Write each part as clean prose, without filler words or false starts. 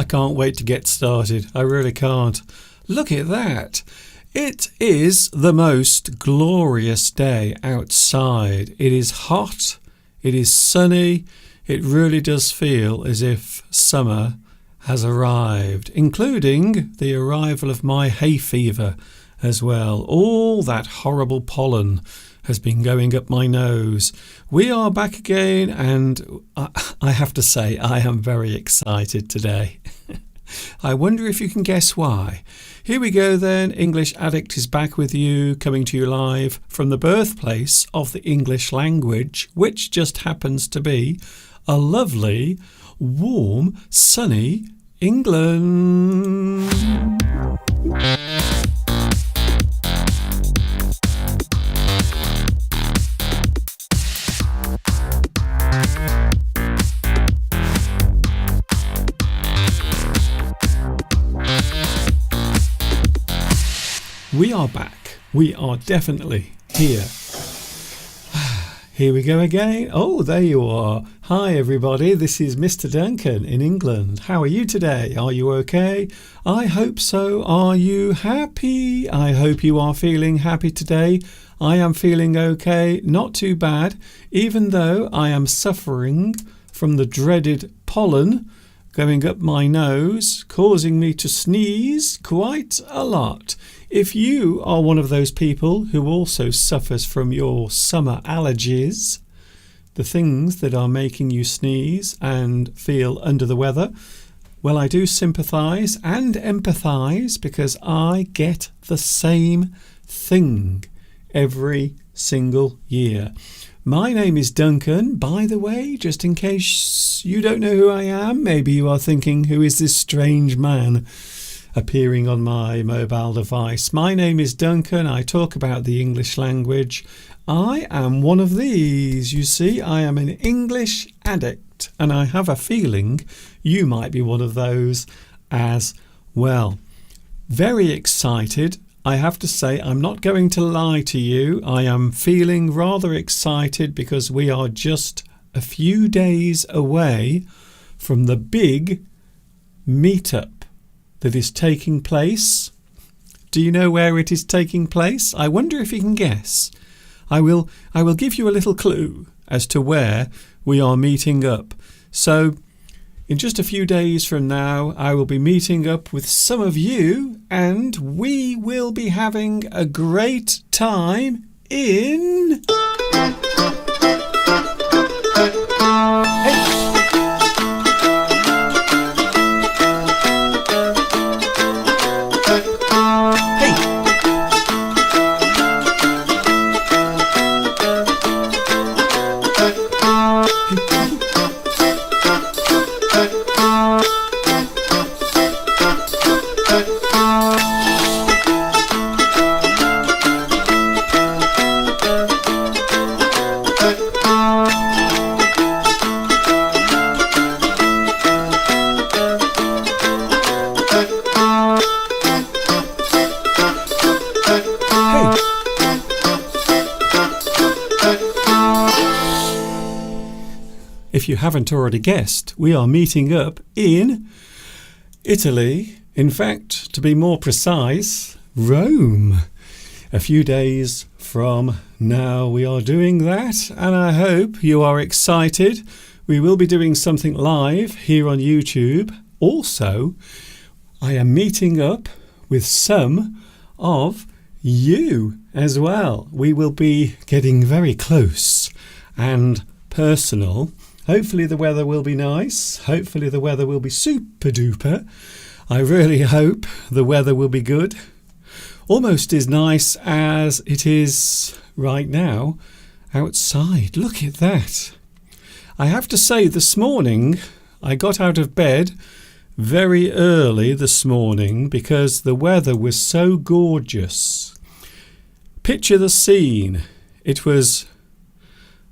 can't wait to get started. I really can't. Look at that. It is the most glorious day outside. It is hot. It is sunny. It really does feel as if summer has arrived, including the arrival of my hay fever as well. All that horrible pollen has been going up my nose. We are back again, and I have to say I am very excited today. I wonder if you can guess why. Here we go then. English Addict is back with you, coming to you live from the birthplace of the English language, which just happens to be a lovely, warm, sunny England. We are back. We are definitely here. Here we go again. Oh, there you are. Hi, everybody. This is Mr. Duncan in England. How are you today? Are you okay? I hope so. Are you happy? I hope you are feeling happy today. I am feeling okay. Not too bad, even though I am suffering from the dreaded pollen going up my nose, causing me to sneeze quite a lot. If you are one of those people who also suffers from your summer allergies, the things that are making you sneeze and feel under the weather, well, I do sympathise and empathise, because I get the same thing every single year. My name is Duncan, by the way, just in case you don't know who I am. Maybe you are thinking, who is this strange man appearing on my mobile device? My name is Duncan. I talk about the English language. I am one of these. You see, I am an English addict, and I have a feeling you might be one of those as well. Very excited. I have to say, I'm not going to lie to you. I am feeling rather excited because we are just a few days away from the big meetup that is taking place. Do you know where it is taking place? I wonder if you can guess. I will give you a little clue as to where we are meeting up. So in just a few days from now, I will be meeting up with some of you, and we will be having a great time in... If you haven't already guessed, we are meeting up in Italy. In fact, to be more precise, Rome. A few days from now we are doing that, and I hope you are excited. We will be doing something live here on YouTube. Also, I am meeting up with some of you as well. We will be getting very close and personal. Hopefully the weather will be nice. Hopefully the weather will be super duper. I really hope the weather will be good. Almost as nice as it is right now outside. Look at that. I have to say, this morning I got out of bed very early this morning because the weather was so gorgeous. Picture the scene. It was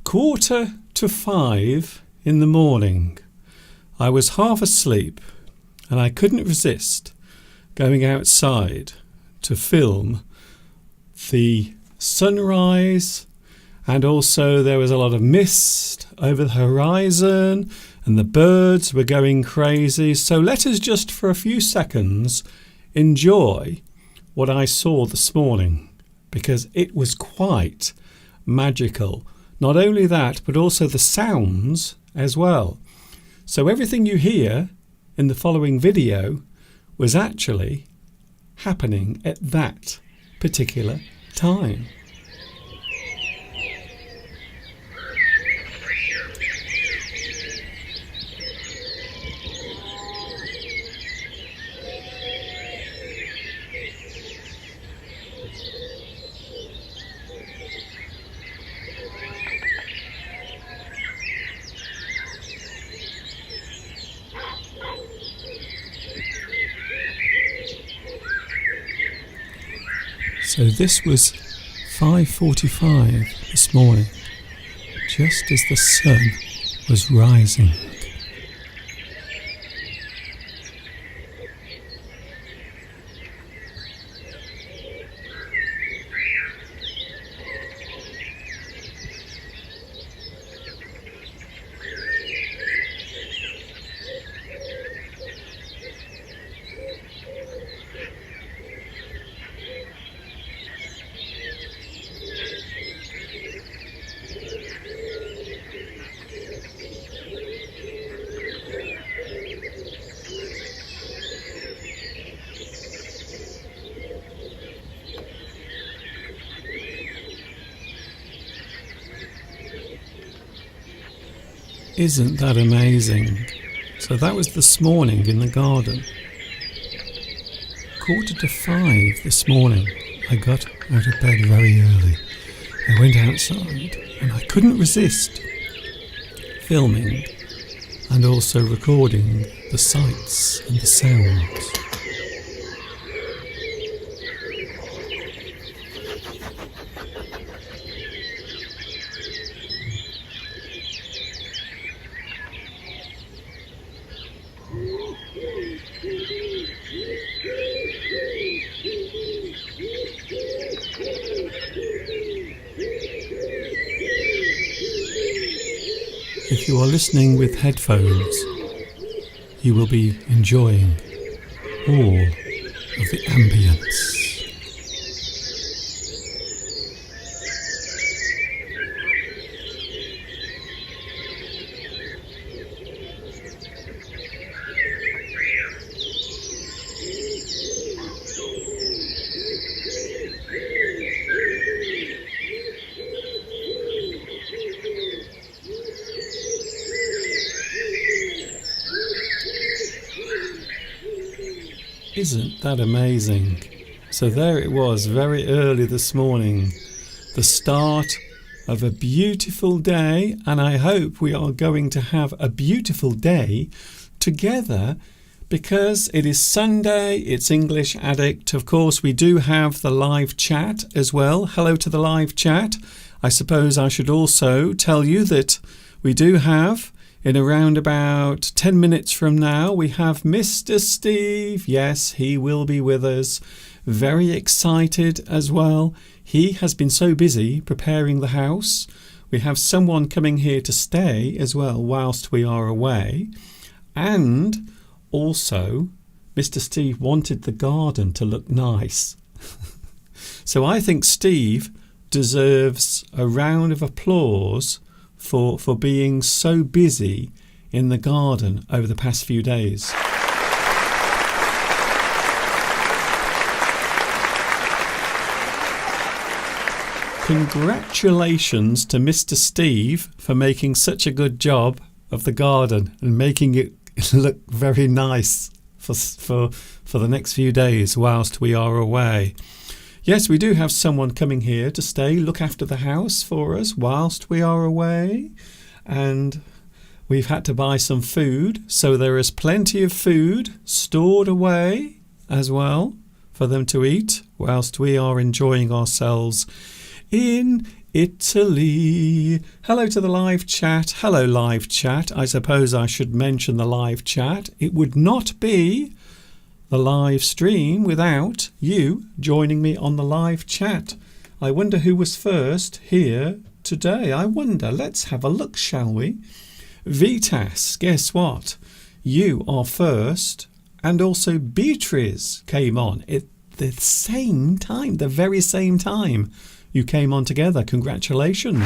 4:45 in the morning. I was half asleep and I couldn't resist going outside to film the sunrise, and also there was a lot of mist over the horizon, and the birds were going crazy. So let us just for a few seconds enjoy what I saw this morning, because it was quite magical. Not only that, but also the sounds as well. So everything you hear in the following video was actually happening at that particular time. So this was 5:45 this morning, just as the sun was rising. Isn't that amazing? So that was this morning in the garden. 4:45 this morning, I got out of bed very early. I went outside and I couldn't resist filming and also recording the sights and the sounds. If you are listening with headphones, you will be enjoying all of the ambience. Isn't that amazing? So there it was, very early this morning, the start of a beautiful day, and I hope we are going to have a beautiful day together, because it is Sunday, it's English Addict. Of course, we do have the live chat as well. Hello to the live chat. I suppose I should also tell you that we do have, in around about 10 minutes from now, we have Mr. Steve. Yes, he will be with us. Very excited as well. He has been so busy preparing the house. We have someone coming here to stay as well whilst we are away. And also, Mr. Steve wanted the garden to look nice. So I think Steve deserves a round of applause for being so busy in the garden over the past few days. Congratulations to Mr. Steve for making such a good job of the garden and making it look very nice for the next few days whilst we are away. Yes, we do have someone coming here to stay, look after the house for us whilst we are away. And we've had to buy some food, so there is plenty of food stored away as well for them to eat whilst we are enjoying ourselves in Italy. Hello to the live chat. Hello, live chat. I suppose I should mention the live chat. It would not be the live stream without you joining me on the live chat. I wonder who was first here today. I wonder. Let's have a look, shall we? Vitas, guess what? You are first, and also Beatrice came on at the same time, the very same time you came on together. Congratulations.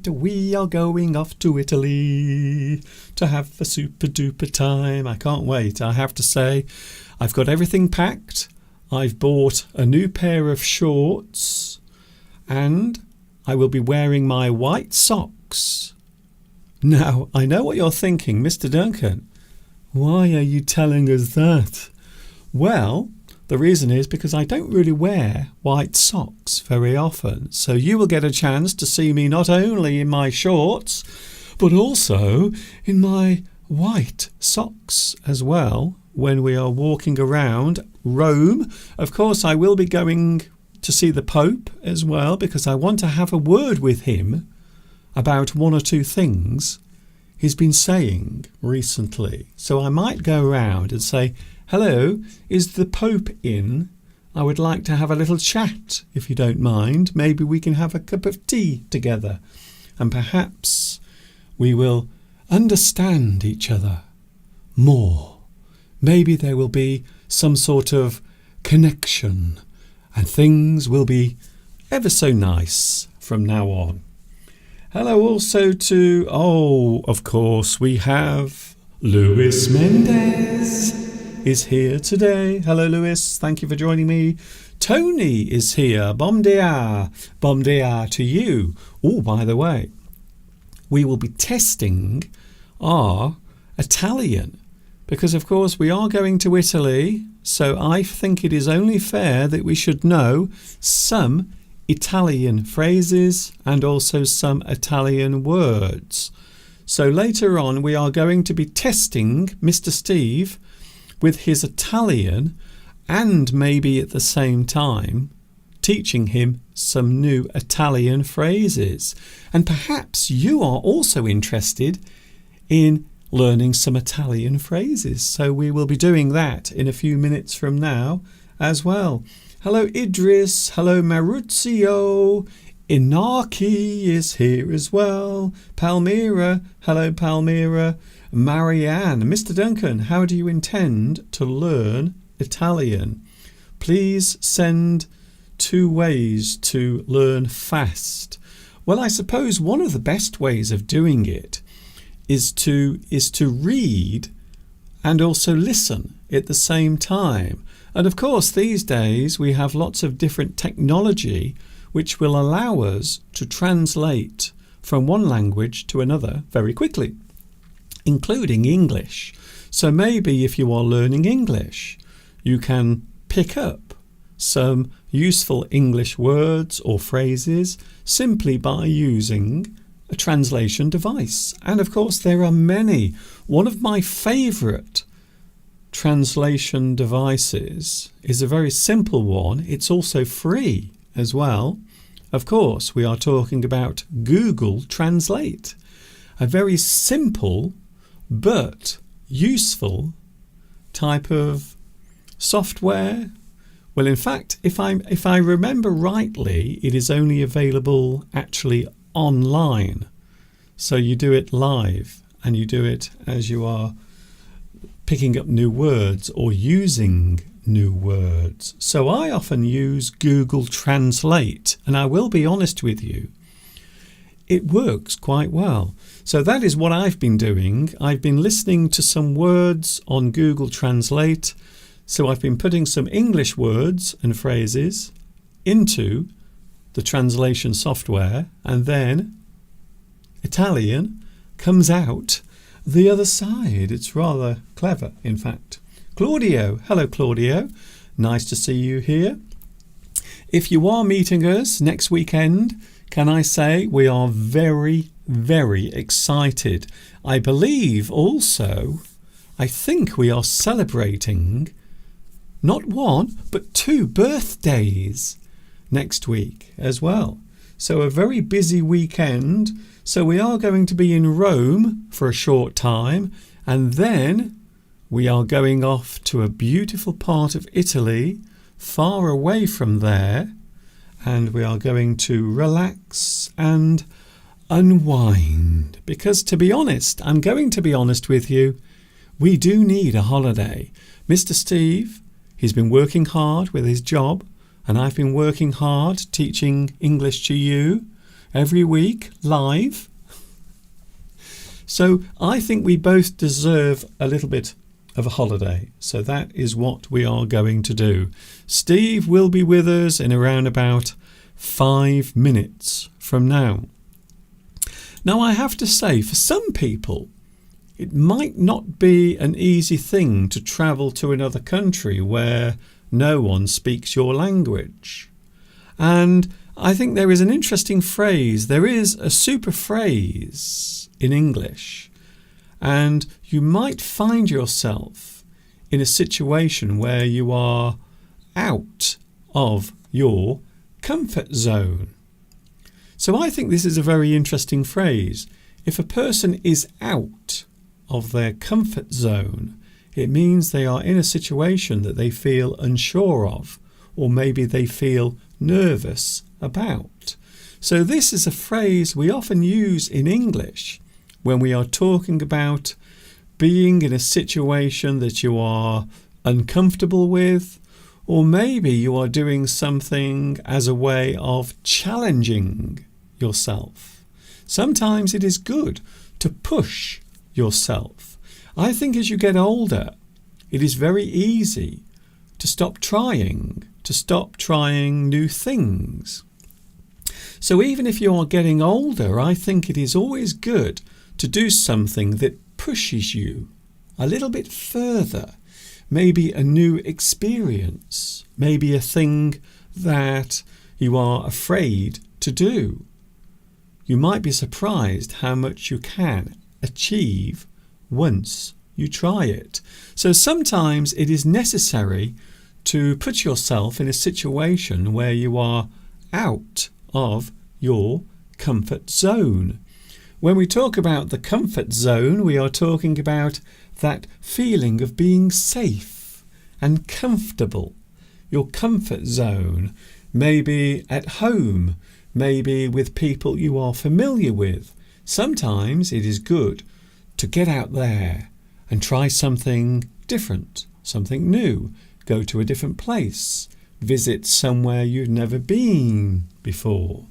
We are going off to Italy to have a super duper time. I can't wait. I have to say, I've got everything packed. I've bought a new pair of shorts and I will be wearing my white socks. Now, I know what you're thinking, Mr. Duncan. Why are you telling us that? Well, the reason is because I don't really wear white socks very often. So you will get a chance to see me not only in my shorts, but also in my white socks as well when we are walking around Rome. Of course, I will be going to see the Pope as well because I want to have a word with him about one or two things he's been saying recently. So I might go around and say, "Hello, is the Pope in? I would like to have a little chat, if you don't mind. Maybe we can have a cup of tea together. And perhaps we will understand each other more. Maybe there will be some sort of connection and things will be ever so nice from now on." Hello also to, of course, we have Luis Mendez is here today. Hello, Luis. Thank you for joining me. Tony is here. Bom dia. Bom dia to you. Oh, by the way, we will be testing our Italian because, of course, we are going to Italy. So I think it is only fair that we should know some Italian phrases and also some Italian words. So later on, we are going to be testing Mr. Steve with his Italian and maybe at the same time teaching him some new Italian phrases. And perhaps you are also interested in learning some Italian phrases. So we will be doing that in a few minutes from now as well. Hello Idris, hello Maruzio, Inaki is here as well, Palmyra, hello Palmyra, Marianne. Mr. Duncan, how do you intend to learn Italian? Please send 2 ways to learn fast. Well, I suppose one of the best ways of doing it is to read and also listen at the same time. And of course, these days we have lots of different technology which will allow us to translate from one language to another very quickly, including English. So maybe if you are learning English, you can pick up some useful English words or phrases simply by using a translation device. And of course, there are many. One of my favourite translation devices is a very simple one. It's also free as well. Of course, we are talking about Google Translate, a very simple but useful type of software. Well, in fact, if I remember rightly, it is only available actually online. So you do it live and you do it as you are picking up new words or using new words. So I often use Google Translate, and I will be honest with you, it works quite well. So that is what I've been doing. I've been listening to some words on Google Translate. So I've been putting some English words and phrases into the translation software, and then Italian comes out the other side. It's rather clever, in fact. Claudio, hello Claudio, nice to see you here. If you are meeting us next weekend, can I say we are very, very excited. I believe also, I think we are celebrating not 1 but 2 birthdays next week as well. So a very busy weekend. So we are going to be in Rome for a short time, and then We are going off to a beautiful part of Italy, far away from there, and we are going to relax and unwind. Because to be honest, I'm going to be honest with you, we do need a holiday. Mr. Steve, he's been working hard with his job, and I've been working hard teaching English to you every week live. So I think we both deserve a little bit of a holiday. So that is what we are going to do. Steve will be with us in around about 5 minutes from now. Now I have to say, for some people, it might not be an easy thing to travel to another country where no one speaks your language. And I think there is an interesting phrase. There is a super phrase in English, and you might find yourself in a situation where you are out of your comfort zone. So I think this is a very interesting phrase. If a person is out of their comfort zone, it means they are in a situation that they feel unsure of, or maybe they feel nervous about. So this is a phrase we often use in English when we are talking about being in a situation that you are uncomfortable with, or maybe you are doing something as a way of challenging yourself. Sometimes it is good to push yourself. I think as you get older, it is very easy to stop trying new things. So even if you are getting older, I think it is always good to do something that pushes you a little bit further. Maybe a new experience, maybe a thing that you are afraid to do. You might be surprised how much you can achieve once you try it. So sometimes it is necessary to put yourself in a situation where you are out of your comfort zone. When we talk about the comfort zone, we are talking about that feeling of being safe and comfortable. Your comfort zone, maybe at home, maybe with people you are familiar with. Sometimes it is good to get out there and try something different, something new. Go to a different place, visit somewhere you've never been before.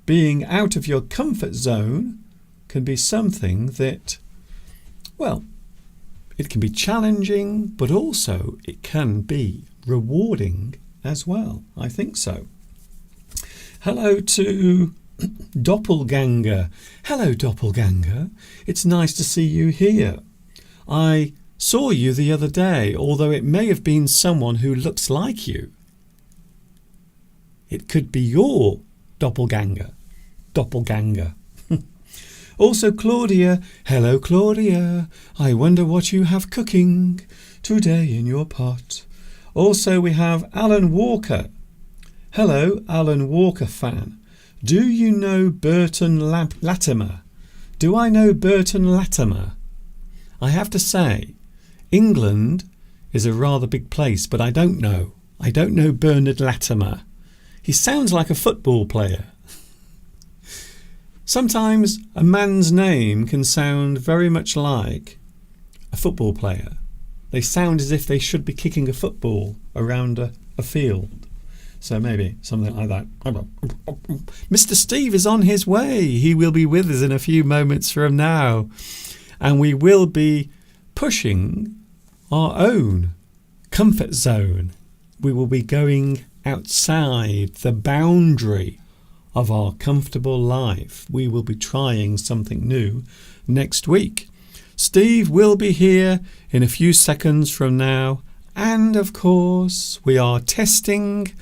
Being out of your comfort zone can be something that, well, it can be challenging, but also it can be rewarding as well. I think so. Hello to Doppelganger. Hello, Doppelganger. It's nice to see you here. I saw you the other day, although it may have been someone who looks like you. It could be your doppelganger. Doppelganger. Also Claudia. Hello, Claudia. I wonder what you have cooking today in your pot. Also we have Alan Walker. Hello, Alan Walker fan. Do you know Burton Latimer? Do I know Burton Latimer? I have to say, England is a rather big place, but I don't know. I don't know Bernard Latimer. He sounds like a football player. Sometimes a man's name can sound very much like a football player. They sound as if they should be kicking a football around a field. So maybe something like that. Mr. Steve is on his way. He will be with us in a few moments from now. And we will be pushing our own comfort zone. We will be going outside the boundary of our comfortable life. We will be trying something new next week. Steve will be here in a few seconds from now. And of course, we are testing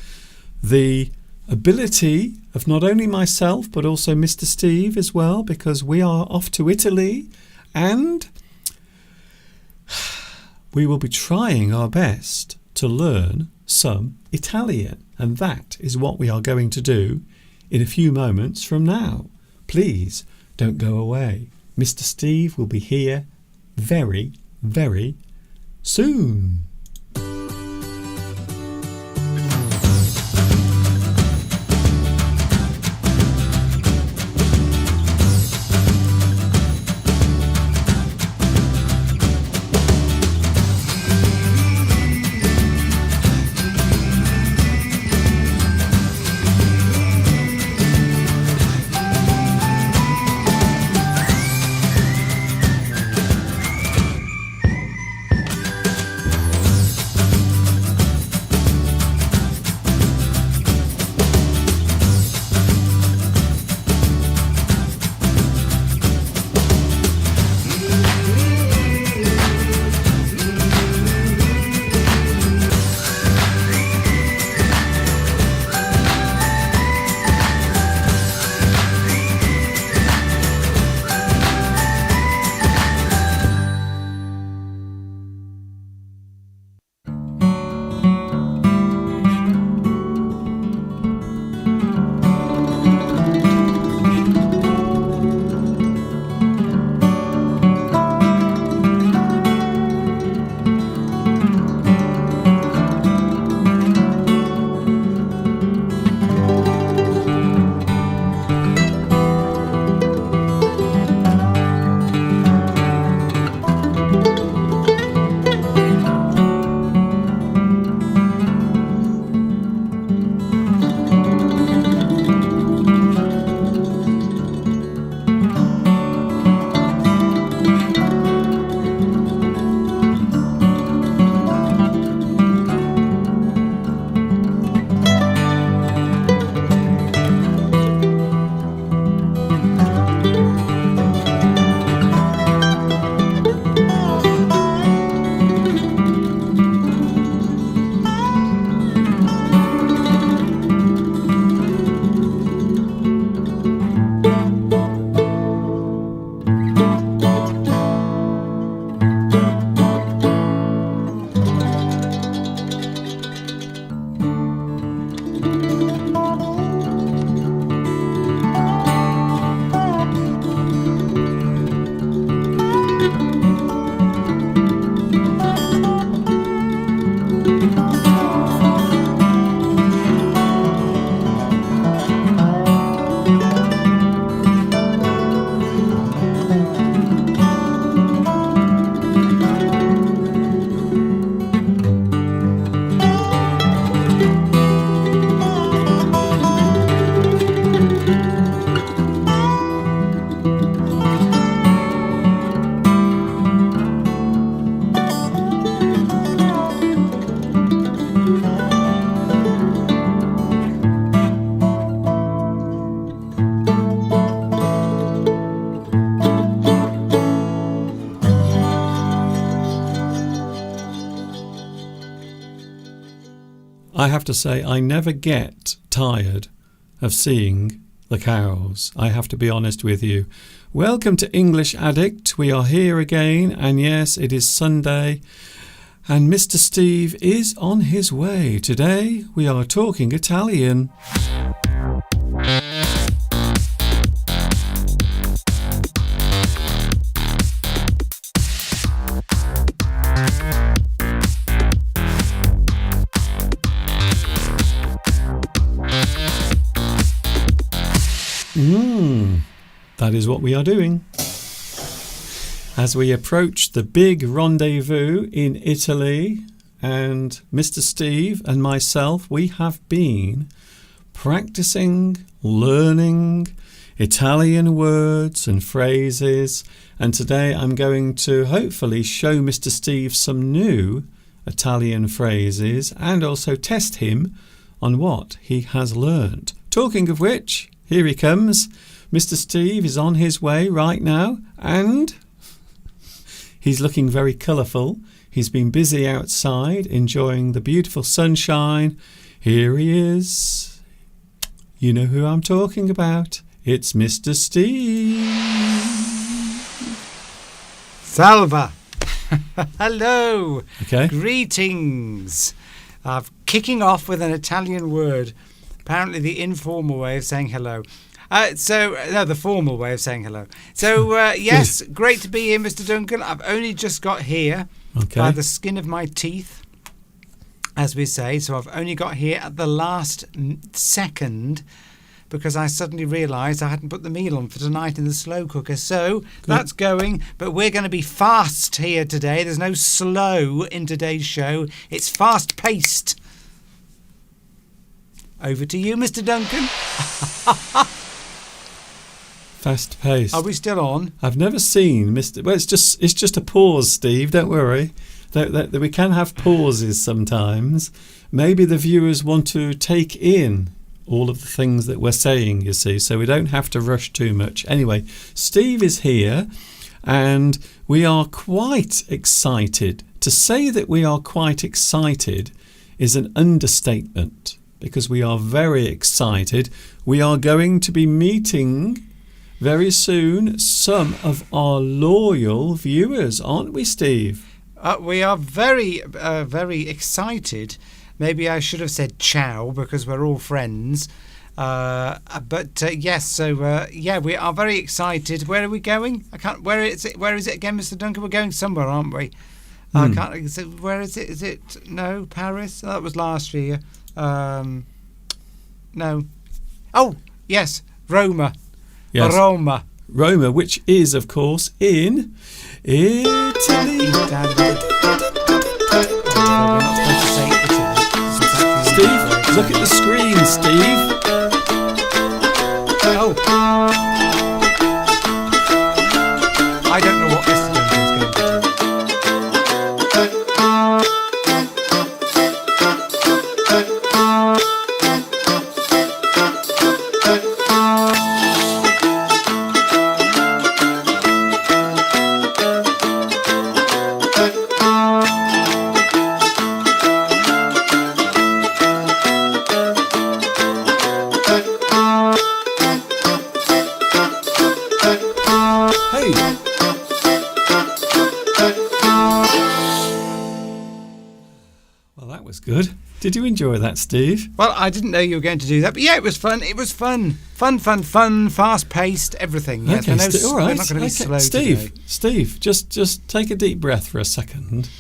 the ability of not only myself but also Mr. Steve as well, because we are off to Italy and we will be trying our best to learn some Italian, and that is what we are going to do in a few moments from now. Please don't go away. Mr. Steve will be here very, very soon. I have to say, I never get tired of seeing the cows. I have to be honest with you. Welcome to English Addict. We are here again, and yes, it is Sunday, and Mr. Steve is on his way. Today we are talking Italian. That is what we are doing. As we approach the big rendezvous in Italy, and Mr. Steve and myself, we have been practicing, learning Italian words and phrases, and today I'm going to hopefully show Mr. Steve some new Italian phrases and also test him on what he has learnt. Talking of which, here he comes. Mr. Steve is on his way right now, and he's looking very colourful. He's been busy outside enjoying the beautiful sunshine. Here he is. You know who I'm talking about. It's Mr. Steve. Salve. Hello. Okay. Greetings. Kicking off with an Italian word. Apparently the informal way of saying hello. The formal way of saying hello. So, yes, great to be here, Mr. Duncan. I've only just got here. Okay. by the skin of my teeth, as we say. So I've only got here at the last second because I suddenly realised I hadn't put the meal on for tonight in the slow cooker. So that's going, but we're going to be fast here today. There's no slow in today's show. It's fast-paced. Over to you, Mr. Duncan. Fast paced. Are we still on? I've never seen Mr. Well, it's just a pause, Steve. Don't worry. That we can have pauses sometimes. Maybe the viewers want to take in all of the things that we're saying, you see, so we don't have to rush too much. Anyway, Steve is here and we are quite excited. To say that we are quite excited is an understatement because we are very excited. We are going to be meeting very soon some of our loyal viewers, aren't we, Steve? We are very, very excited. Maybe I should have said ciao because we're all friends. But yes, so yeah, we are very excited. Where are we going? I can't. Where is it? Where is it again, Mr. Duncan? We're going somewhere, aren't we? I can't. Where is it? Is it no Paris? That was last year. No. Oh yes, Roma. Yes. Roma. Roma, which is, of course, in Italy. We're not supposed to say Italy. Steve, look at the screen, Steve. Oh. I don't know what Mr. Duncan's going to Good. Did you enjoy that, Steve? Well, I didn't know you were going to do that, but yeah, it was fun. It was fun. Fun, fast-paced, everything. Yes, Okay, I know all right. we're not going to be slow Steve, today. Steve, just take a deep breath for a second,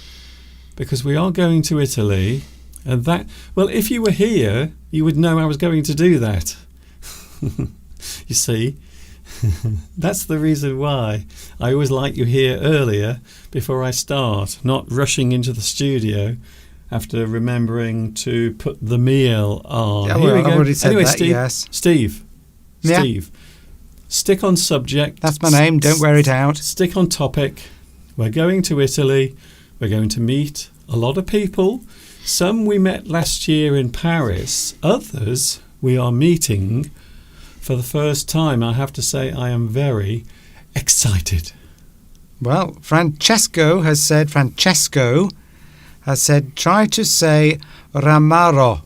because we are going to Italy, and that. Well, if you were here, you would know I was going to do that. You see, that's the reason why I always like you here earlier before I start, not rushing into the studio after remembering to put the meal on. Yeah, Here well, we go. I've already said Anyway, that, Steve, yes. Steve, Yeah. stick on subject. That's my name. Don't wear it out. Stick on topic. We're going to Italy. We're going to meet a lot of people. Some we met last year in Paris. Others we are meeting for the first time. I have to say I am very excited. Well, Francesco has said, try to say Ramaro.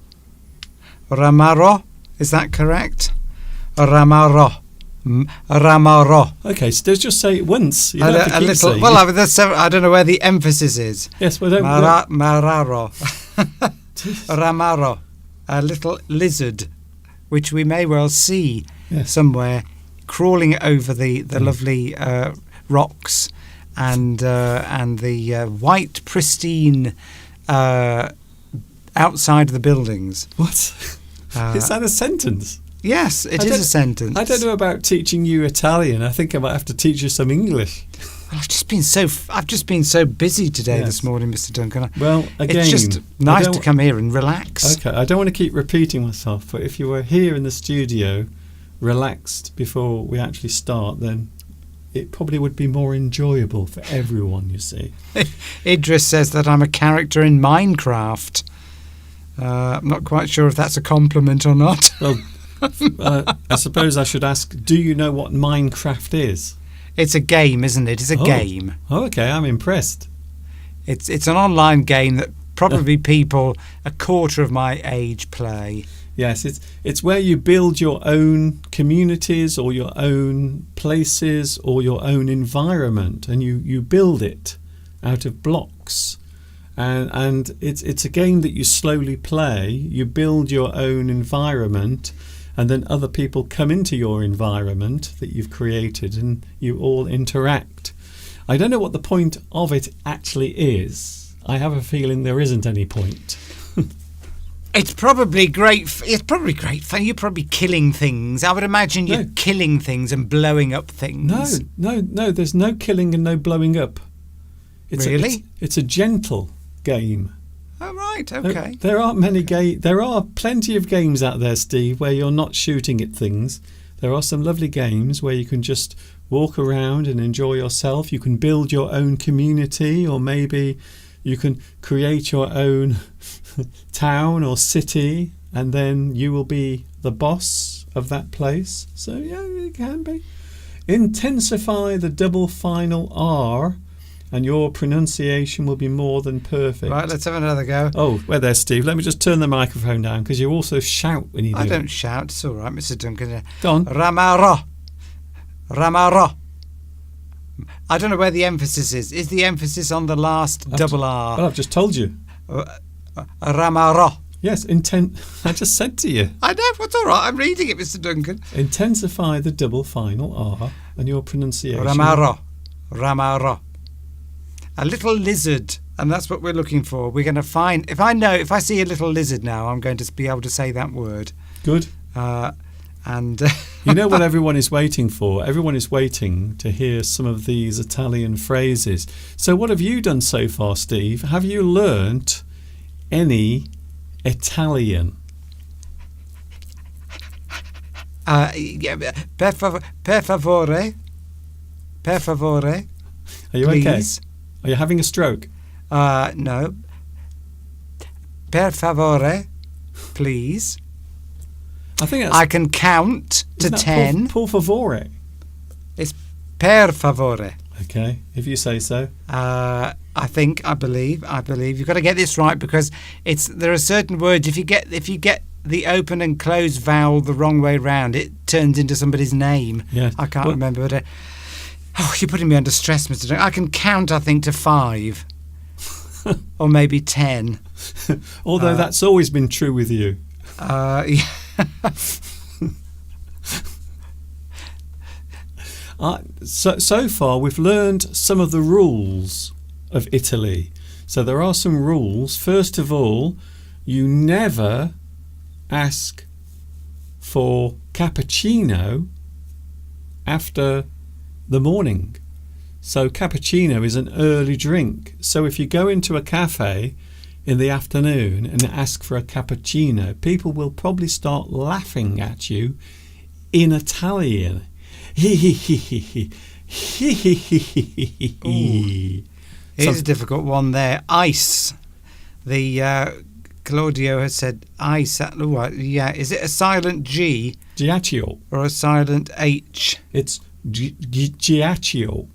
Ramaro, is that correct? Ramaro. Ramaro. Okay, so just say it once. You don't have to keep saying it. Well, I don't know where the emphasis is. Yes, well, don't. Mararo. Ramaro. A little lizard, which we may well see somewhere crawling over the lovely rocks and the white, pristine outside of the buildings. What? Is that a sentence? Yes, it is a sentence. I don't know about teaching you Italian. I think I might have to teach you some English. Well, I've just been so busy today this morning, Mr. Duncan. Well, again, it's just nice to come here and relax. Okay, I don't want to keep repeating myself, but if you were here in the studio, relaxed before we actually start, then it probably would be more enjoyable for everyone, you see. Idris says that I'm a character in Minecraft. I'm not quite sure if that's a compliment or not. Well, I suppose I should ask, do you know what Minecraft is? It's a game, isn't it? It's a game. Oh, okay, I'm impressed. It's an online game that probably people a quarter of my age play. Yes, it's where you build your own communities or your own places or your own environment, and you build it out of blocks. And it's a game that you slowly play. You build your own environment, and then other people come into your environment that you've created, and you all interact. I don't know what the point of it actually is. I have a feeling there isn't any point. It's probably great. It's probably great fun. You're probably killing things. I would imagine you're killing things and blowing up things. No. There's no killing and no blowing up. Really? It's a gentle game. Oh right, okay. There are plenty of games out there, Steve, where you're not shooting at things. There are some lovely games where you can just walk around and enjoy yourself. You can build your own community, or maybe you can create your own town or city, and then you will be the boss of that place. So yeah, it can be. Intensify the double final R, and your pronunciation will be more than perfect. Right, let's have another go. Oh, well there, Steve. Let me just turn the microphone down, because you also shout when you do it. I don't shout. It's all right, Mr. Duncan. Go on. Ramaro. I don't know where the emphasis is. Is the emphasis on the last double R? Well, I've just told you. Ramaro. Yes, I just said to you. I know. What's all right? I'm reading it, Mr. Duncan. Intensify the double final R, and your pronunciation. Ramaro. A little lizard, and that's what we're looking for. We're going to find. If I see a little lizard now, I'm going to be able to say that word. Good. And you know what everyone is waiting for? Everyone is waiting to hear some of these Italian phrases. So what have you done so far, Steve? Have you learnt any Italian? Per favore. Are you please. Okay? Are you having a stroke? No. Per favore, please. I think I can count to 10. Por favore. It's per favore. Okay, if you say so. I believe. You've got to get this right, because there are certain words. If you get the open and closed vowel the wrong way round, it turns into somebody's name. Yeah. I can't remember. But you're putting me under stress, Mr. Duncan. I can count, I think, to 5. Or maybe 10. Although that's always been true with you. Yeah. So far we've learned some of the rules of Italy. So there are some rules. First of all, you never ask for cappuccino after the morning. So cappuccino is an early drink. So if you go into a cafe in the afternoon and ask for a cappuccino, people will probably start laughing at you in Italian. Here's a difficult one there. Ice. Claudio has said ice. Yeah, is it a silent G? Ghiaccio. Or a silent H? It's ghiaccio.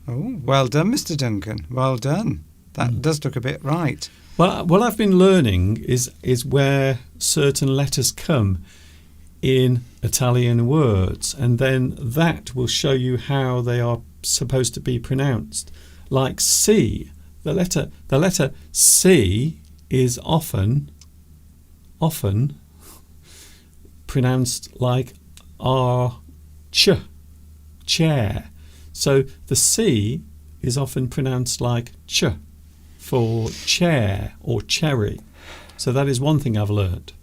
Oh, well done, Mr. Duncan. Well done. That does look a bit right. Well, what I've been learning is where certain letters come in Italian words, and then that will show you how they are supposed to be pronounced. Like C, the letter C is often pronounced like chair. So the C is often pronounced like ch for chair or cherry. So that is one thing I've learned.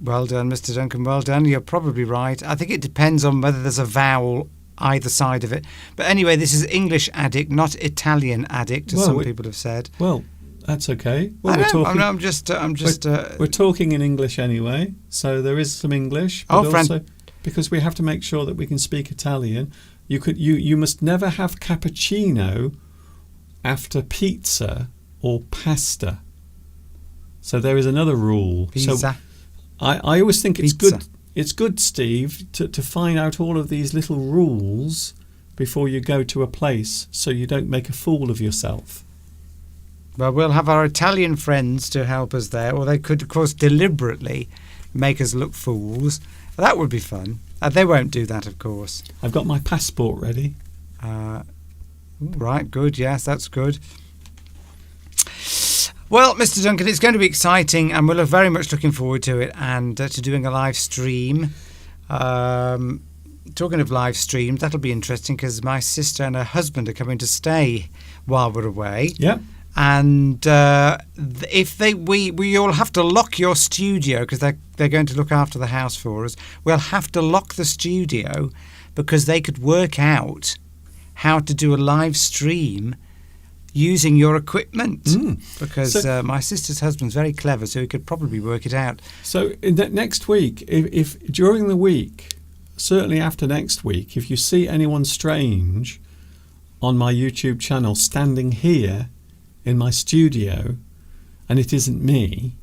Well done, Mr. Duncan. Well done. You're probably right. I think it depends on whether there's a vowel either side of it. But anyway, this is English addict, not Italian addict, as some people have said. Well, that's okay. Well, I'm just. We're talking in English anyway, so there is some English. But also, because we have to make sure that we can speak Italian, you must never have cappuccino after pizza or pasta. So there is another rule. Pizza. So I always think it's Pizza. good. It's good, Steve, to find out all of these little rules before you go to a place, so you don't make a fool of yourself. Well, we'll have our Italian friends to help us there, or they could, of course, deliberately make us look fools. That would be fun. They won't do that, of course. I've got my passport ready. Right, good. Yes, that's good. Well, Mr. Duncan, it's going to be exciting, and we're very much looking forward to it, and to doing a live stream. talking of live streams, that'll be interesting because my sister and her husband are coming to stay while we're away. Yeah. And if we all have to lock your studio because they're going to look after the house for us. We'll have to lock the studio because they could work out how to do a live stream using your equipment. Because my sister's husband's very clever, so he could probably work it out. So in that next week, if during the week, certainly after next week, if you see anyone strange on my YouTube channel standing here in my studio and it isn't me,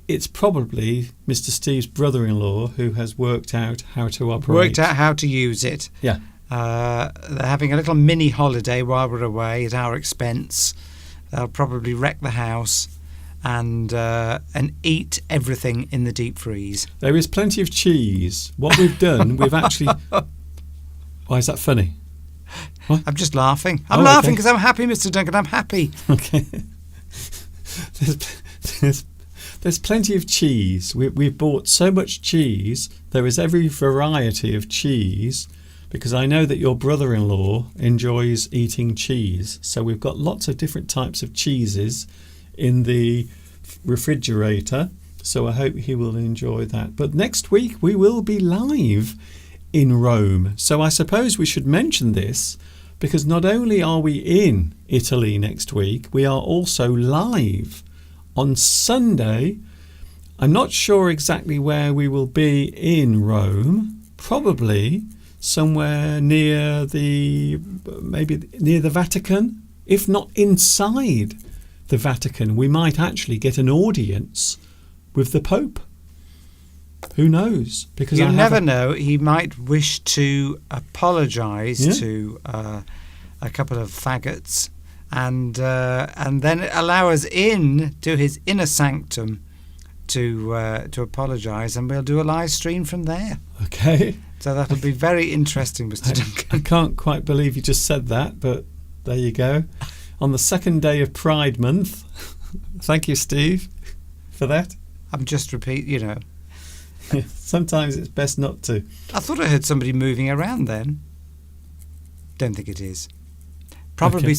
it's probably Mr. Steve's brother-in-law who has worked out how to operate. Worked out how to use it. Yeah. They're having a little mini holiday while we're away at our expense. They'll probably wreck the house and eat everything in the deep freeze. There is plenty of cheese. What we've done, we've actually... Why is that funny? What? I'm just laughing. I'm laughing because I'm happy, Mr. Duncan. I'm happy. Okay. There's plenty of cheese. We've bought so much cheese. There is every variety of cheese because I know that your brother-in-law enjoys eating cheese. So we've got lots of different types of cheeses in the refrigerator. So I hope he will enjoy that. But next week we will be live in Rome. So I suppose we should mention this because not only are we in Italy next week, we are also live on Sunday. I'm not sure exactly where we will be in Rome. Probably somewhere near the Vatican. If not inside the Vatican, we might actually get an audience with the Pope. Who knows? Because you never know. He might wish to apologise to a couple of faggots, and then allow us in to his inner sanctum to apologise, and we'll do a live stream from there. Okay. So that'll be very interesting, Mr. Duncan. I can't quite believe you just said that, but there you go. On the second day of Pride Month. Thank you, Steve, for that. I'm just repeat. Sometimes it's best not to. I thought I heard somebody moving around then. Don't think it is. Probably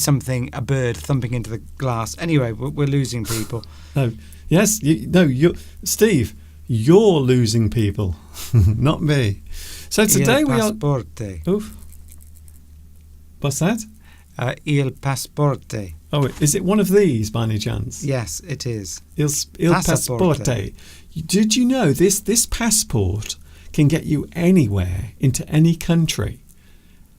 a bird thumping into the glass. Anyway, we're losing people. No. Yes, Steve, you're losing people, not me. So today Il we passaporte. Oof. What's that? Il passaporte. Oh, is it one of these by any chance? Yes, it is. Il passaporte. Did you know this passport can get you anywhere into any country?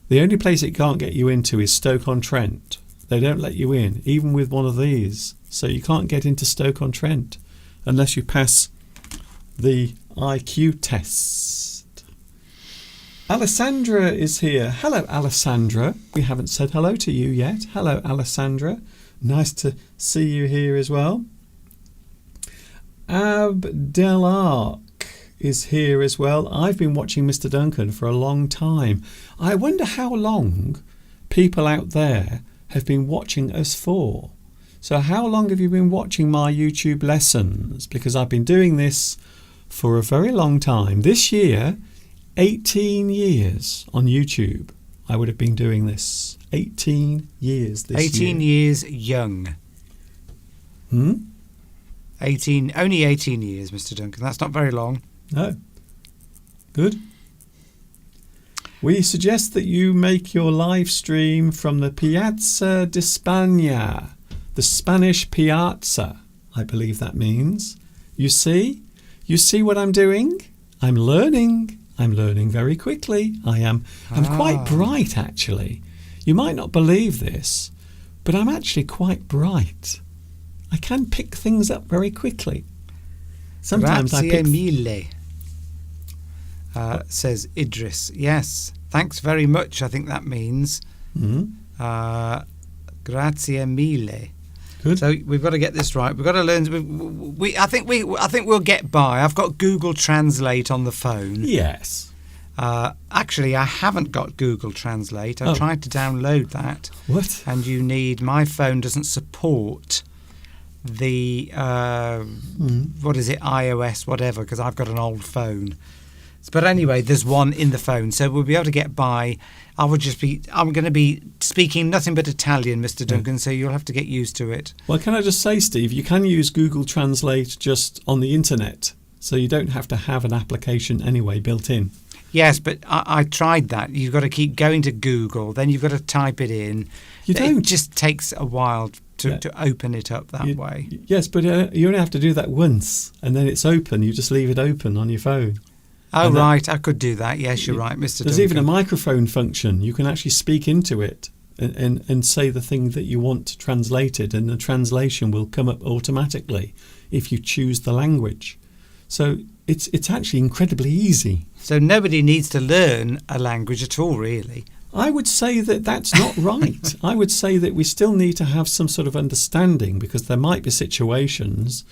The only place it can't get you into is Stoke-on-Trent. They don't let you in, even with one of these. So you can't get into Stoke-on-Trent unless you pass the IQ test. Alessandra is here. Hello, Alessandra. We haven't said hello to you yet. Hello, Alessandra. Nice to see you here as well. Abdelark is here as well. I've been watching Mr. Duncan for a long time. I wonder how long people out there have been watching us for. So how long have you been watching my YouTube lessons? Because I've been doing this for a very long time. This year, 18 years on YouTube. I would have been doing this. 18 years this 18 year. years young. 18 years, Mr. Duncan. That's not very long. No. Good. We suggest that you make your live stream from the Piazza di Spagna, the Spanish Piazza, I believe that means. You see? You see what I'm doing? I'm learning. I'm learning very quickly. I'm quite bright, actually. You might not believe this, but I'm actually quite bright. I can pick things up very quickly. Sometimes Grazie mille, says Idris. Yes, thanks very much, I think that means. Grazie mille. Good. So we've got to get this right. We've got to learn. I think we'll get by. I've got Google Translate on the phone. Yes. Actually, I haven't got Google Translate. I tried to download that. What? And my phone doesn't support the what is it, iOS, whatever, because I've got an old phone. But anyway, there's one in the phone, so we'll be able to get by. I'm going to be speaking nothing but Italian, Mr. Duncan, so you'll have to get used to it. Well, can I just say, Steve, you can use Google Translate just on the internet, so you don't have to have an application anyway built in. Yes, but I tried that. You've got to keep going to Google, then you've got to type it in. You don't. It just takes a while to open it up that way. Yes, but you only have to do that once, and then it's open. You just leave it open on your phone. Oh, right. I could do that. Yes, you're right, Mr. There's Duncan. even a microphone function. You can actually speak into it and say the thing that you want translated, and the translation will come up automatically if you choose the language. So it's actually incredibly easy. So nobody needs to learn a language at all, really. I would say that that's not right. I would say that we still need to have some sort of understanding, because there might be situations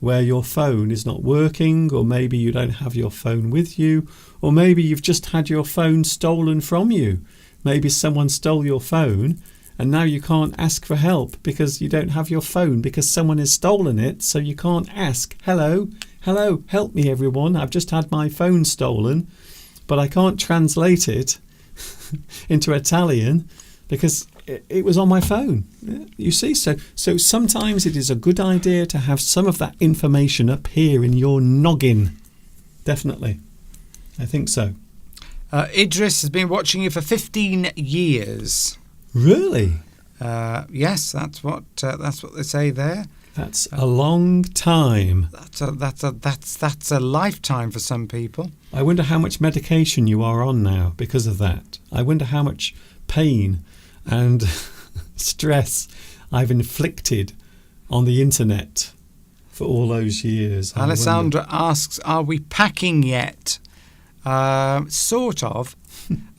where your phone is not working, or maybe you don't have your phone with you, or maybe you've just had your phone stolen from you. Maybe someone stole your phone and now you can't ask for help because you don't have your phone because someone has stolen it, so you can't ask, hello, help me everyone, I've just had my phone stolen, but I can't translate it into Italian because it was on my phone. You see, so sometimes it is a good idea to have some of that information up here in your noggin. Definitely. I think so. Idris has been watching you for 15 years. Really? Yes, that's what they say there. That's a long time. That's a lifetime for some people. I wonder how much medication you are on now because of that. I wonder how much pain and stress I've inflicted on the internet for all those years. Alessandra asks, are we packing yet? Sort of.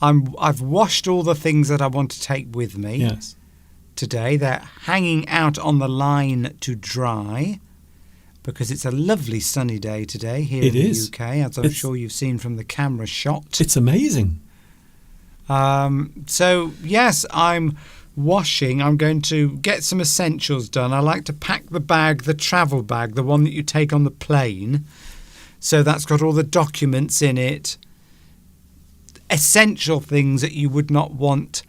I've washed all the things that I want to take with me. Yes. Today. They're hanging out on the line to dry because it's a lovely sunny day today here in the UK, as I'm sure you've seen from the camera shot. It's amazing. So, yes, I'm washing. I'm going to get some essentials done. I like to pack the bag, the travel bag, the one that you take on the plane. So that's got all the documents in it. Essential things that you would not want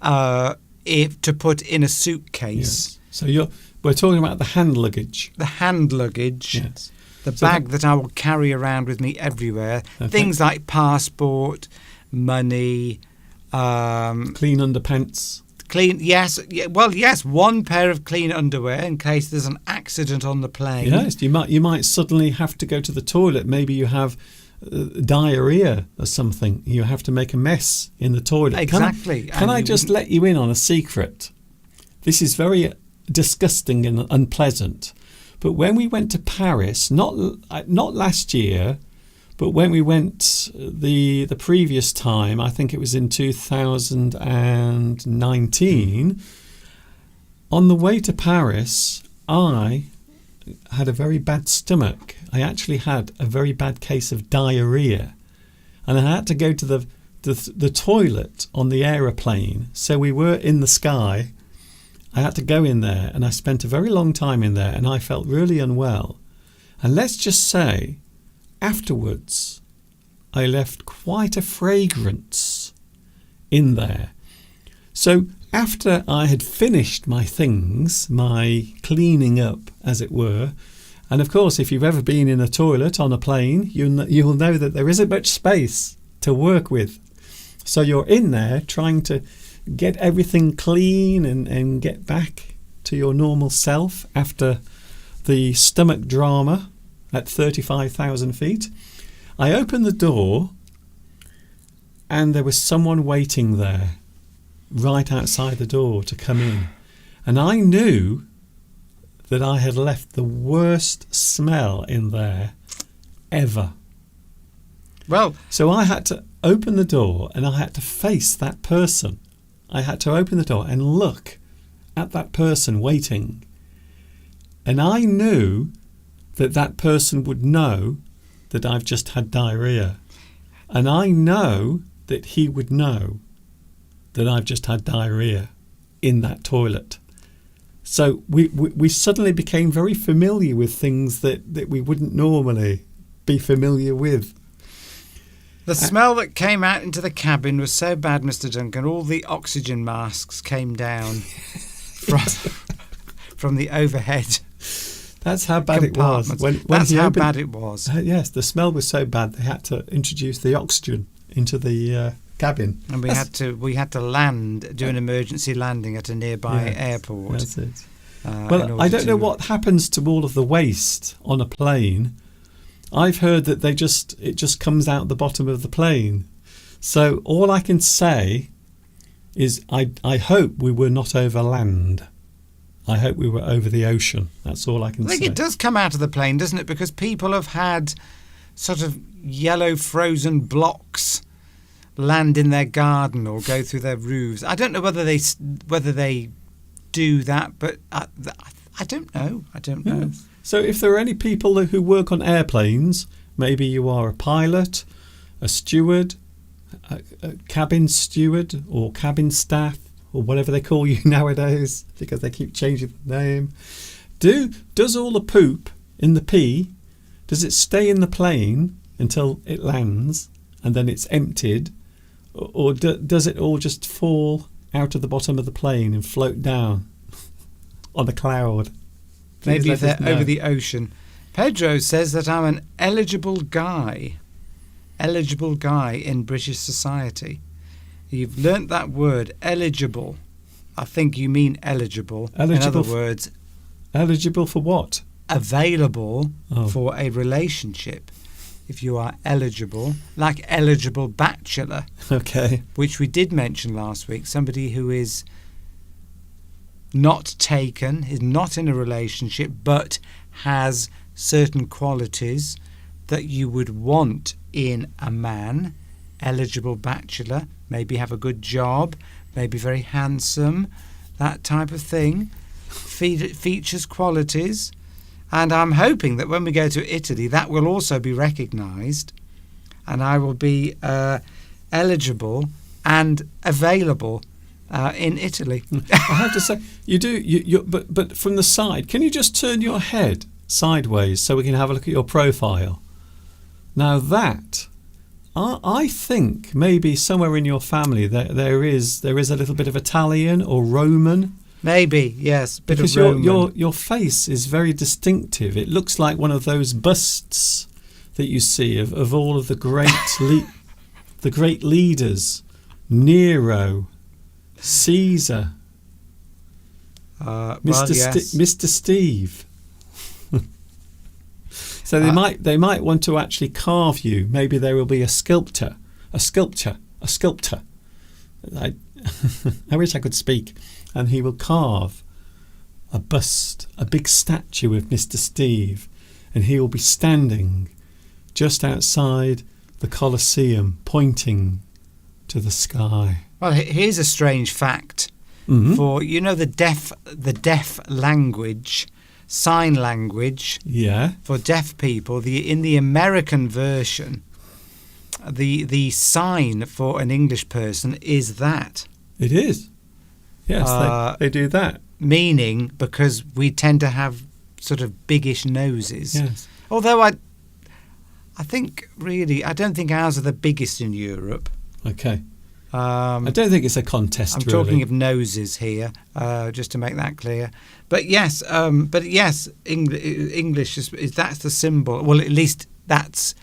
to put in a suitcase. Yes. So we're talking about the hand luggage. The hand luggage. Yes. The bag that I will carry around with me everywhere. Okay. Things like passport, money, clean underpants. Yes, one pair of clean underwear in case there's an accident on the plane. Yes, you might suddenly have to go to the toilet. Maybe you have diarrhea or something. You have to make a mess in the toilet. Exactly. Can I just let you in on a secret? This is very disgusting and unpleasant. But when we went to Paris, not last year, but when we went the previous time, I think it was in 2019, on the way to Paris, I had a very bad stomach. I actually had a very bad case of diarrhea. And I had to go to the toilet on the aeroplane. So we were in the sky. I had to go in there, and I spent a very long time in there, and I felt really unwell. And let's just say, afterwards, I left quite a fragrance in there. So after I had finished my things, my cleaning up, as it were, and of course, if you've ever been in a toilet on a plane, you'll know that there isn't much space to work with. So you're in there trying to get everything clean and get back to your normal self after the stomach drama at 35,000 feet. I opened the door and there was someone waiting there right outside the door to come in. And I knew that I had left the worst smell in there ever. Well, so I had to open the door and I had to face that person. I had to open the door and look at that person waiting. And I knew that that person would know that I've just had diarrhea. And I know that he would know that I've just had diarrhea in that toilet. So we suddenly became very familiar with things that we wouldn't normally be familiar with. The smell that came out into the cabin was so bad, Mr. Duncan. All the oxygen masks came down from the overhead. That's how bad it was. That's how bad it was. Yes, the smell was so bad they had to introduce the oxygen into the cabin. And we had to land, do an emergency landing at a nearby airport. That's it. Well, I don't know what happens to all of the waste on a plane. I've heard that it just comes out the bottom of the plane. So all I can say is I hope we were not over land. I hope we were over the ocean. That's all I can say. I think it does come out of the plane, doesn't it? Because people have had sort of yellow frozen blocks land in their garden or go through their roofs. I don't know whether they do that, but I don't know. I don't know. Yeah. So if there are any people who work on airplanes, maybe you are a pilot, a steward, a cabin steward or cabin staff, or whatever they call you nowadays, because they keep changing the name. Does all the poop in the pee, does it stay in the plane until it lands and then it's emptied, or does it all just fall out of the bottom of the plane and float down on a cloud? Maybe if they're over the ocean. Pedro says that I'm an eligible guy in British society. You've learnt that word, eligible. I think you mean eligible. In other words, eligible for what? Available for a relationship. If you are eligible, like eligible bachelor. Okay. Which we did mention last week. Somebody who is not taken, is not in a relationship, but has certain qualities that you would want in a man. Eligible bachelor, maybe have a good job, maybe very handsome, that type of thing. Features qualities. And I'm hoping that when we go to Italy, that will also be recognised, and I will be eligible and available in Italy. I have to say, you do. But from the side, can you just turn your head sideways so we can have a look at your profile? Now that, I think maybe somewhere in your family there is a little bit of Italian or Roman. Maybe, yes, because your face is very distinctive. It looks like one of those busts that you see of all of the great the great leaders, Nero, Caesar, Mr. Steve. So they might want to actually carve you. Maybe there will be a sculptor. I wish I could speak. And he will carve a bust, a big statue of Mr. Steve, and he will be standing just outside the Colosseum, pointing to the sky. Well, here's a strange fact. Mm-hmm. For the deaf language, sign language. Yeah. For deaf people, in the American version, the sign for an English person is that. It is. Yes, they do that. Meaning, because we tend to have sort of biggish noses. Yes. Although I think really, I don't think ours are the biggest in Europe. Okay. I don't think it's a contest. I'm talking of noses here, just to make that clear. But yes, English is that's the symbol. Well, at least that's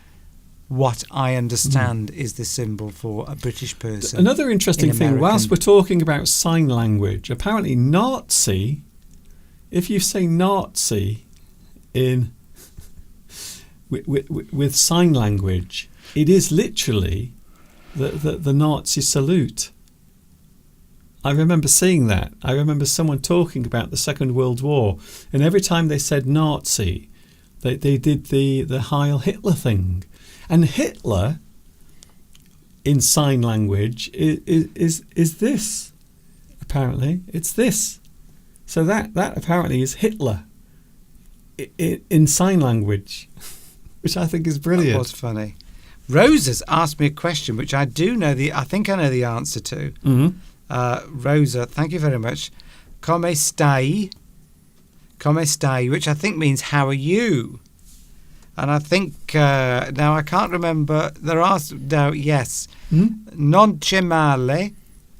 what I understand is the symbol for a British person. Another interesting thing, whilst we're talking about sign language, apparently Nazi, if you say Nazi with sign language, it is literally the Nazi salute. I remember seeing that. I remember someone talking about the Second World War, and every time they said Nazi, they did the Heil Hitler thing. And Hitler, in sign language, is this. Apparently, it's this. So that apparently is Hitler in sign language, which I think is brilliant. That was funny. Rose has asked me a question which I think I know the answer to. Mm-hmm. Rosa, thank you very much. Come stai? Come stai, which I think means how are you? And I think now I can't remember. There are no. Yes, Hmm? non c'è male,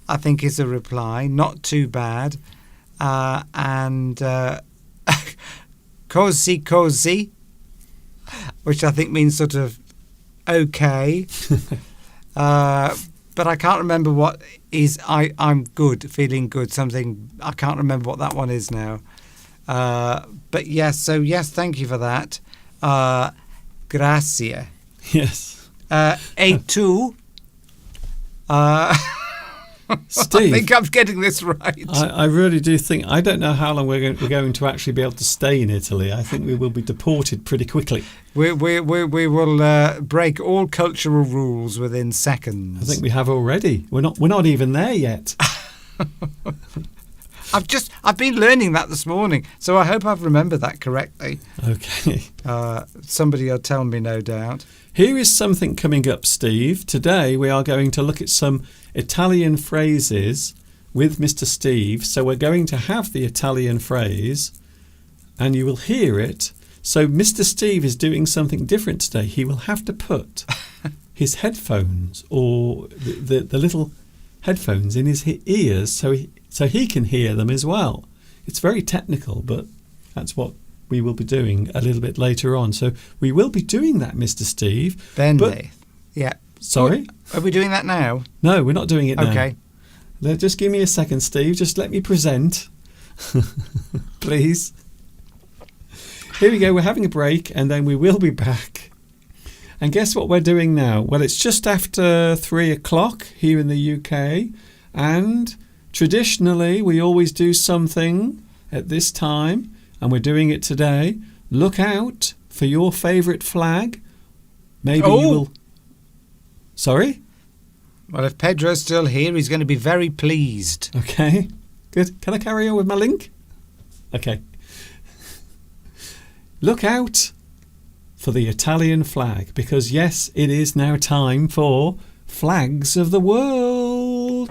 I think is a reply. Not too bad. And così così, which I think means sort of okay. But I can't remember what is. I'm good, feeling good. Something I can't remember what that one is now. But yes, so yes, thank you for that. Grazie. Yes. E tu? Steve, I think I'm getting this right. I really do think, I don't know how long we're going to actually be able to stay in Italy. I think we will be deported pretty quickly. We will break all cultural rules within seconds. I think we have already. We're not even there yet. I've been learning that this morning, so I hope I've remembered that correctly. Okay. Somebody will tell me, no doubt. Here is something coming up, Steve. Today we are going to look at some Italian phrases with Mr. Steve. So we're going to have the Italian phrase and you will hear it. So Mr. Steve is doing something different today. He will have to put his headphones or the little headphones in his ears so he can hear them as well. It's very technical, but that's what we will be doing a little bit later on. So we will be doing that, Mr. Steve. Bentley. Yeah. Sorry? Are we doing that now? No, we're not doing it now. Okay. Just give me a second, Steve. Just let me present. Please. Here we go. We're having a break and then we will be back. And guess what we're doing now? Well, it's just after 3 o'clock here in the UK. And traditionally, we always do something at this time. And we're doing it today. Look out for your favourite flag. Maybe you will... Sorry? Well, if Pedro's still here, he's going to be very pleased. Okay, good. Can I carry on with my link? Okay. Look out for the Italian flag, because yes, it is now time for Flags of the World.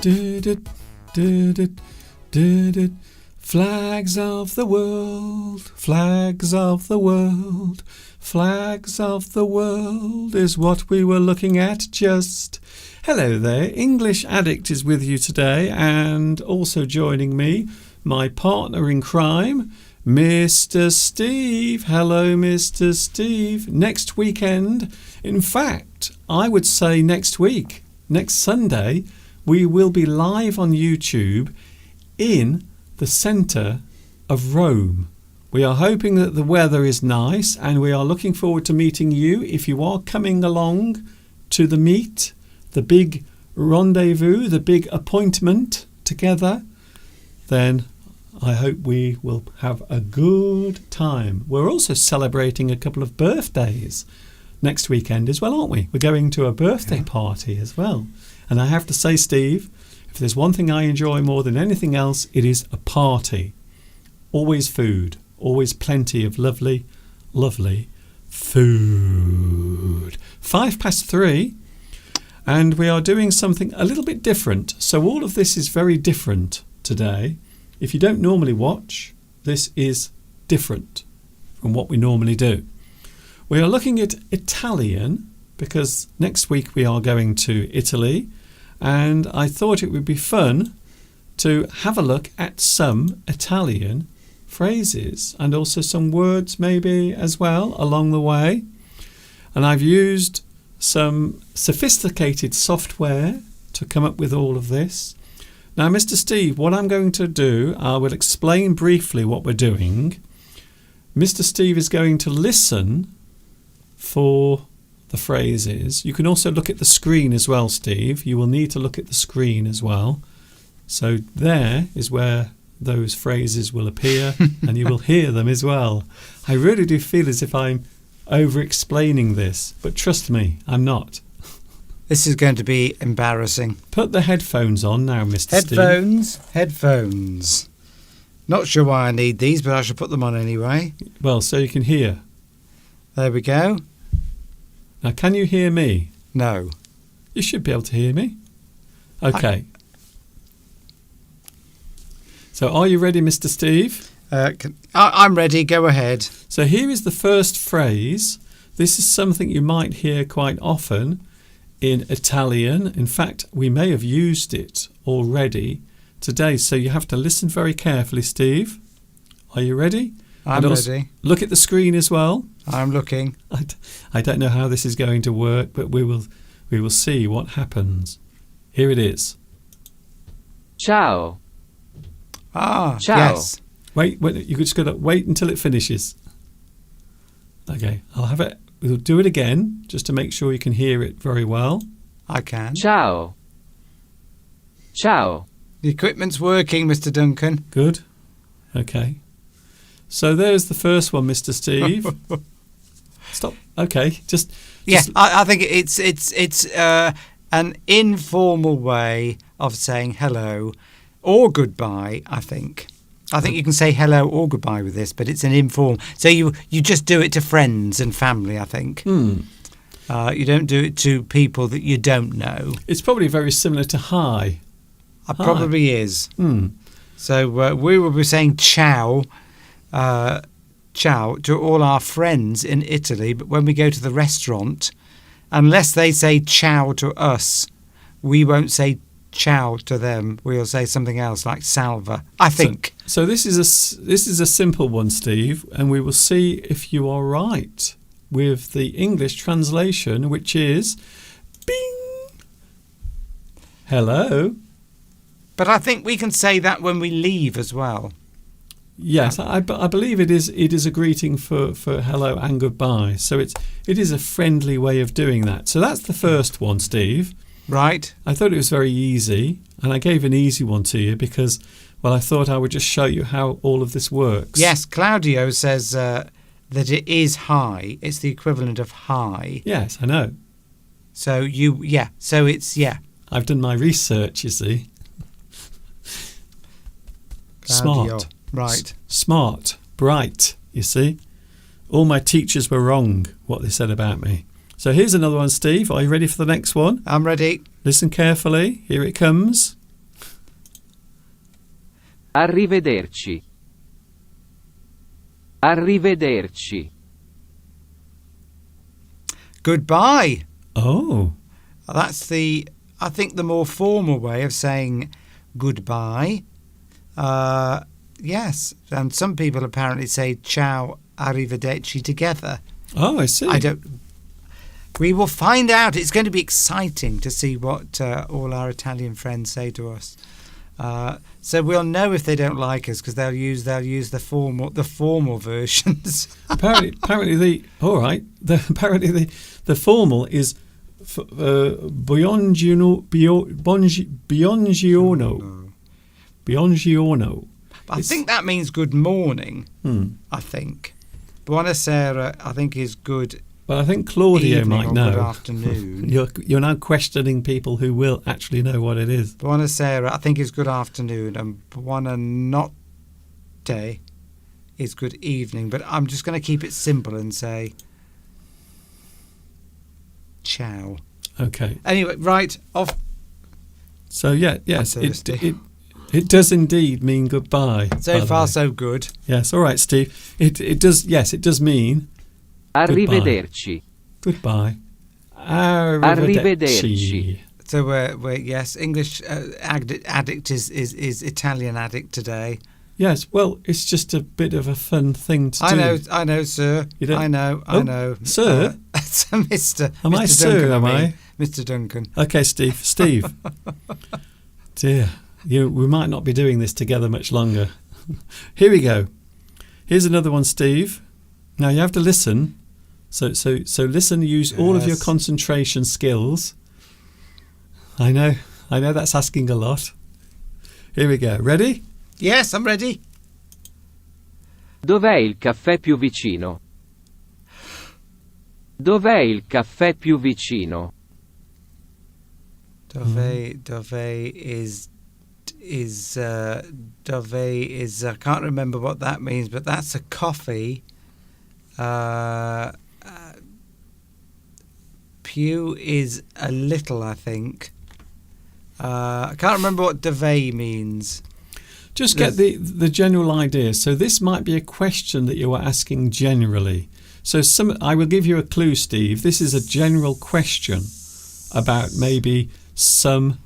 Do-do, do-do, do-do. Flags of the world, flags of the world, flags of the world is what we were looking at just. Hello there, English Addict is with you today, and also joining me, my partner in crime, Mr. Steve. Hello, Mr. Steve. Next weekend, in fact, I would say next week, next Sunday, we will be live on YouTube in the centre of Rome. We are hoping that the weather is nice, and we are looking forward to meeting you. If you are coming along to the meet, the big rendezvous, the big appointment together, then I hope we will have a good time. We're also celebrating a couple of birthdays next weekend as well, aren't we? We're going to a birthday party as well. And I have to say, Steve, if there's one thing I enjoy more than anything else, it is a party. Always food. Always plenty of lovely, lovely food. 3:05, and we are doing something a little bit different. So all of this is very different today. If you don't normally watch, this is different from what we normally do. We are looking at Italian because next week we are going to Italy, and I thought it would be fun to have a look at some Italian phrases and also some words maybe as well along the way. And I've used some sophisticated software to come up with all of this. Now, Mr. Steve, what I'm going to do, I will explain briefly what we're doing. Mr. Steve is going to listen for the phrases. You can also look at the screen as well, Steve. You will need to look at the screen as well. So there is where those phrases will appear and you will hear them as well. I really do feel as if I'm over-explaining this, but trust me, I'm not. This is going to be embarrassing. Put the headphones on now, Mr. Steve. Headphones. Not sure why I need these, but I shall put them on anyway. Well, so you can hear. There we go. Now, can you hear me? No. You should be able to hear me. Okay. So are you ready, Mr. Steve? I'm ready. Go ahead. So here is the first phrase. This is something you might hear quite often in Italian. In fact, we may have used it already today. So you have to listen very carefully, Steve. Are you ready? I'm ready. Look at the screen as well. I'm looking. I don't know how this is going to work, but we will see what happens. Here it is. Ciao. Ah, Ciao. yes. Wait, you just got to wait until it finishes. Okay, we'll do it again, just to make sure you can hear it very well. I can. Ciao. Ciao. The equipment's working, Mr. Duncan. Good. Okay. So there's the first one, Mr. Steve. Stop. Okay, just yeah. I think it's an informal way of saying hello or goodbye. I think you can say hello or goodbye with this, but it's an informal. So you just do it to friends and family. I think. You don't do it to people that you don't know. It's probably very similar to hi. It probably is. Hmm. So we will be saying ciao. Ciao to all our friends in Italy, but when we go to the restaurant, unless they say ciao to us, we won't say ciao to them. We'll say something else like salve, I think. So this is a simple one, Steve, and we will see if you are right with the English translation, which is bing. Hello. But I think we can say that when we leave as well. Yes, I believe it is a greeting for hello and goodbye. So it is a friendly way of doing that. So that's the first one, Steve. Right. I thought it was very easy, and I gave an easy one to you because, well, I thought I would just show you how all of this works. Yes, Claudio says that it is hi. It's the equivalent of hi. Yes, I know. So it's. I've done my research, you see. Claudio. Smart. Right. Smart, bright, you see. All my teachers were wrong, what they said about me. So here's another one, Steve. Are you ready for the next one? I'm ready. Listen carefully. Here it comes. Arrivederci. Arrivederci. Goodbye. Oh, That's I think the more formal way of saying goodbye. Yes, and some people apparently say ciao, arrivederci together. oh, I see. I don't. We will find out. It's going to be exciting to see what all our Italian friends say to us. So we'll know if they don't like us because they'll use the formal versions. apparently the formal is buongiorno. I think that means good morning. I think buonasera. I think is good. Well, I think Claudio evening might or know. Good afternoon. You're now questioning people who will actually know what it is. Buonasera, I think is good afternoon, and buonanotte is good evening. But I'm just going to keep it simple and say ciao. Okay. Anyway, right off. So yes, I'm thirsty. it does indeed mean goodbye. by So the far, way. so good. Yes. All right, Steve. It does. Yes, it does mean Arrivederci. goodbye. Arrivederci. So we're yes, English addict is Italian addict today. Yes. Well, it's just a bit of a fun thing to do. I know, sir. You don't- I know, Oh, I know, sir? So Mr. Am I Mr. sir, Duncan, am I? mean. Mr. Duncan. Okay, Steve. Dear, we might not be doing this together much longer. Here we go. Here's another one, Steve. Now you have to listen. So listen. Use all of your Yes. concentration skills. I know that's asking a lot. Here we go. Ready? Yes, I'm ready. Dov'è il caffè più vicino? Dov'è il caffè più vicino? Dove is I can't remember what that means, but that's a coffee. Pew is a little, I think. I can't remember what dove means. Just get the general idea. So this might be a question that you are asking generally. So I will give you a clue, Steve. This is a general question about maybe somewhere.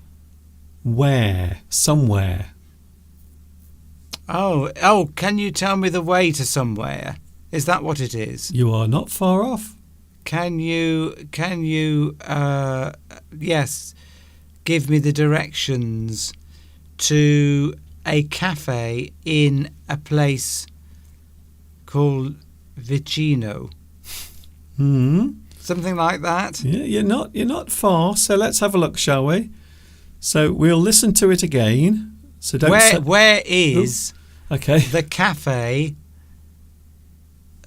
Oh, can you tell me the way to somewhere? Is that what it is? You are not far off. Can you yes, give me the directions to a cafe in a place called Vicino? Something like that. Yeah, you're not far. So let's have a look, shall we? So we'll listen to it again. So don't Where is okay. the cafe?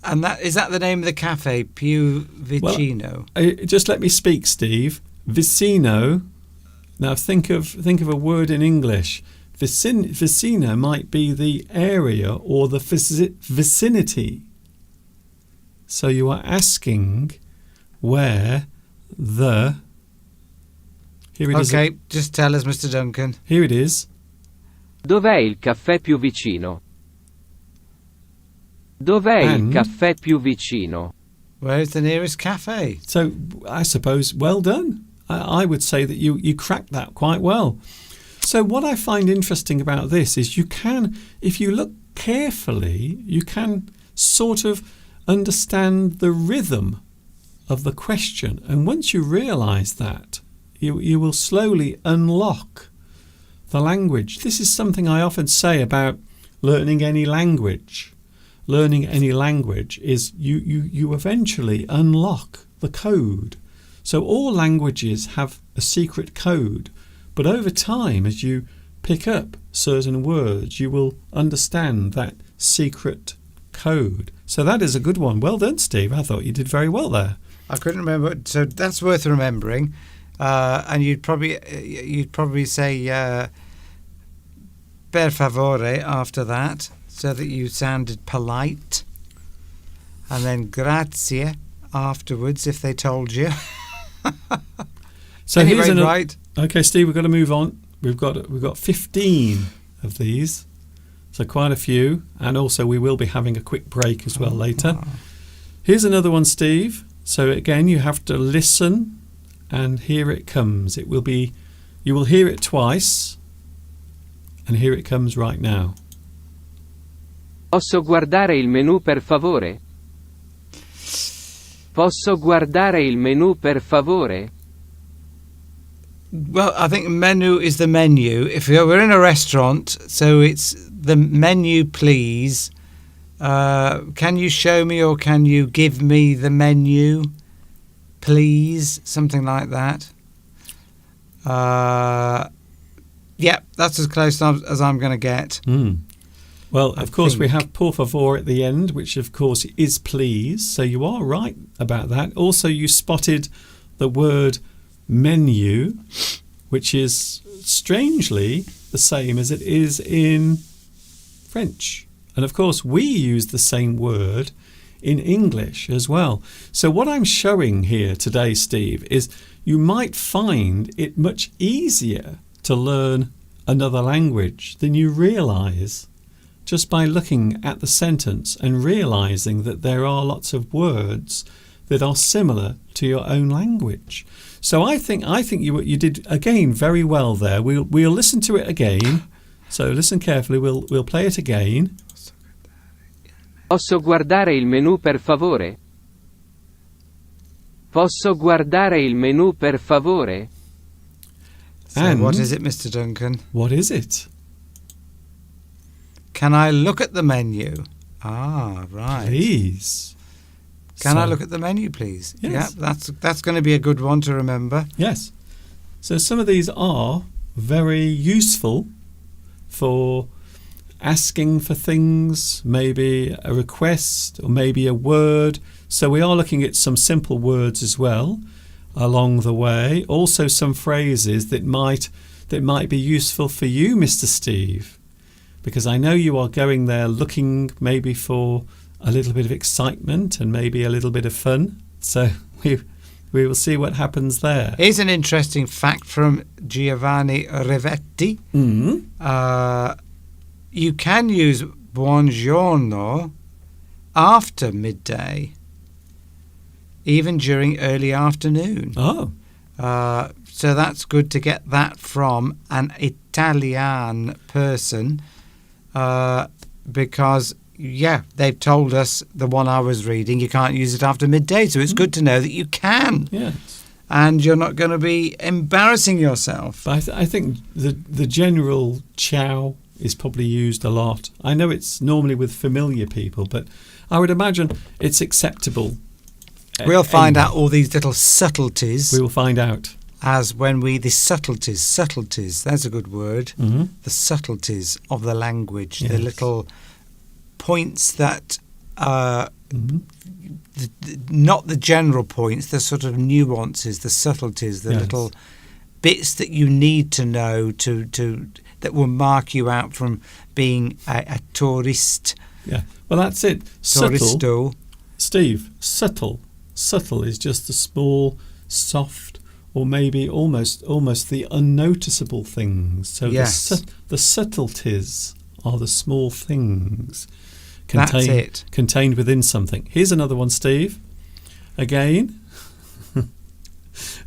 And that is that the name of the cafe, Più Vicino? Just let me speak, Steve. Vicino. Now think of a word in English. Vicino might be the area or the vicinity. So you are asking where the. Here it is. Okay, just tell us, Mr. Duncan. Here it is. Dov'è il caffè più vicino? Dov'è il And? caffè più vicino? Where is the nearest cafe? So I suppose well done. I would say that you cracked that quite well. So what I find interesting about this is you can, if you look carefully, you can sort of understand the rhythm of the question. And once you realise that, you will slowly unlock the language. This is something I often say about learning any language. Learning any language is you eventually unlock the code. So all languages have a secret code, but over time, as you pick up certain words, you will understand that secret code. So that is a good one. Well done, Steve. I thought you did very well there. I couldn't remember, so that's worth remembering. And you'd probably say per favore after that, so that you sounded polite, and then grazie afterwards if they told you. So anyway, here's another. right. Okay, Steve, we've got to move on. We've got 15 of these. So quite a few. And also we will be having a quick break as well later. Here's another one, Steve. So again, you have to listen, and here it comes. You will hear it twice, and here it comes right now. Posso guardare il menù per favore? Posso guardare il menù per favore? Well, I think menu is the menu. If we're in a restaurant, so it's the menu, please. Can you show me or can you give me the menu, please? Something like that. Yeah, that's as close as I'm going to get. Well, of course, we have por favor at the end, which of course is please. So you are right about that. Also, you spotted the word menu, which is strangely the same as it is in French. And of course, we use the same word in English as well. So what I'm showing here today, Steve, is you might find it much easier to learn another language than you realise, just by looking at the sentence and realising that there are lots of words that are similar to your own language. So I think you did again very well there. We'll listen to it again. So listen carefully. We'll play it again. Posso guardare il menù per favore? Posso guardare il menù per favore? So And what is it, Mr. Duncan? What is it? Can I look at the menu? Ah, right. Please. Can I look at the menu, please? Yes. Yeah, that's going to be a good one to remember. Yes. So some of these are very useful for asking for things, maybe a request or maybe a word. So we are looking at some simple words as well along the way. Also some phrases that might be useful for you, Mr. Steve, because I know you are going there looking maybe for a little bit of excitement and maybe a little bit of fun. So we will see what happens there. Here's an interesting fact from Giovanni Rivetti. You can use buongiorno after midday, even during early afternoon. Oh. So that's good to get that from an Italian person, because, yeah, they've told us, the one I was reading, you can't use it after midday. So it's good to know that you can. Yes. And you're not going to be embarrassing yourself. But I think the general ciao is probably used a lot. I know it's normally with familiar people, but I would imagine it's acceptable. We'll find anyway. out all these little subtleties. We will find out. As when the subtleties, that's a good word. Mm-hmm. The subtleties of the language, Yes. the little points that not the general points, the sort of nuances, the subtleties, the Yes. little bits that you need to know to that will mark you out from being a tourist. Yeah. Well, that's it. Subtle. Touristo. Steve, subtle. Subtle is just the small, soft, or maybe almost the unnoticeable things. So Yes. the subtleties are the small things That's it. contained within something. Here's another one, Steve. Again.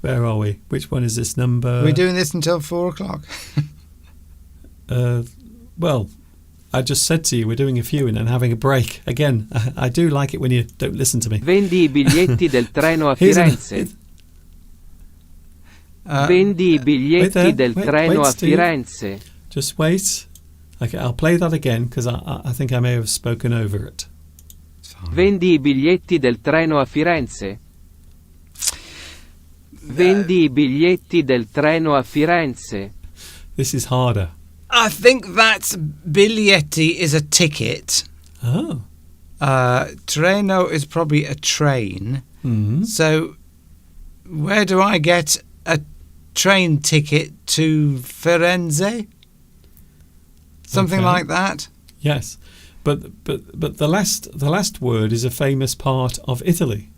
Where are we? Which one is this number? We're doing this until 4:00. Well, I just said to you we're doing a few and then having a break. Again, I do like it when you don't listen to me. Vendi I biglietti del treno a Firenze. Vendi I biglietti del treno a Steve. Firenze. Just wait. Okay, I'll play that again because I think I may have spoken over it. Vendi I biglietti del treno a Firenze. Vendi I biglietti del treno a Firenze. This is harder. I think that's biglietti is a ticket. Oh. Treno is probably a train. Mm-hmm. So where do I get a train ticket to Firenze? Something Okay. like that. Yes, but the last word is a famous part of Italy.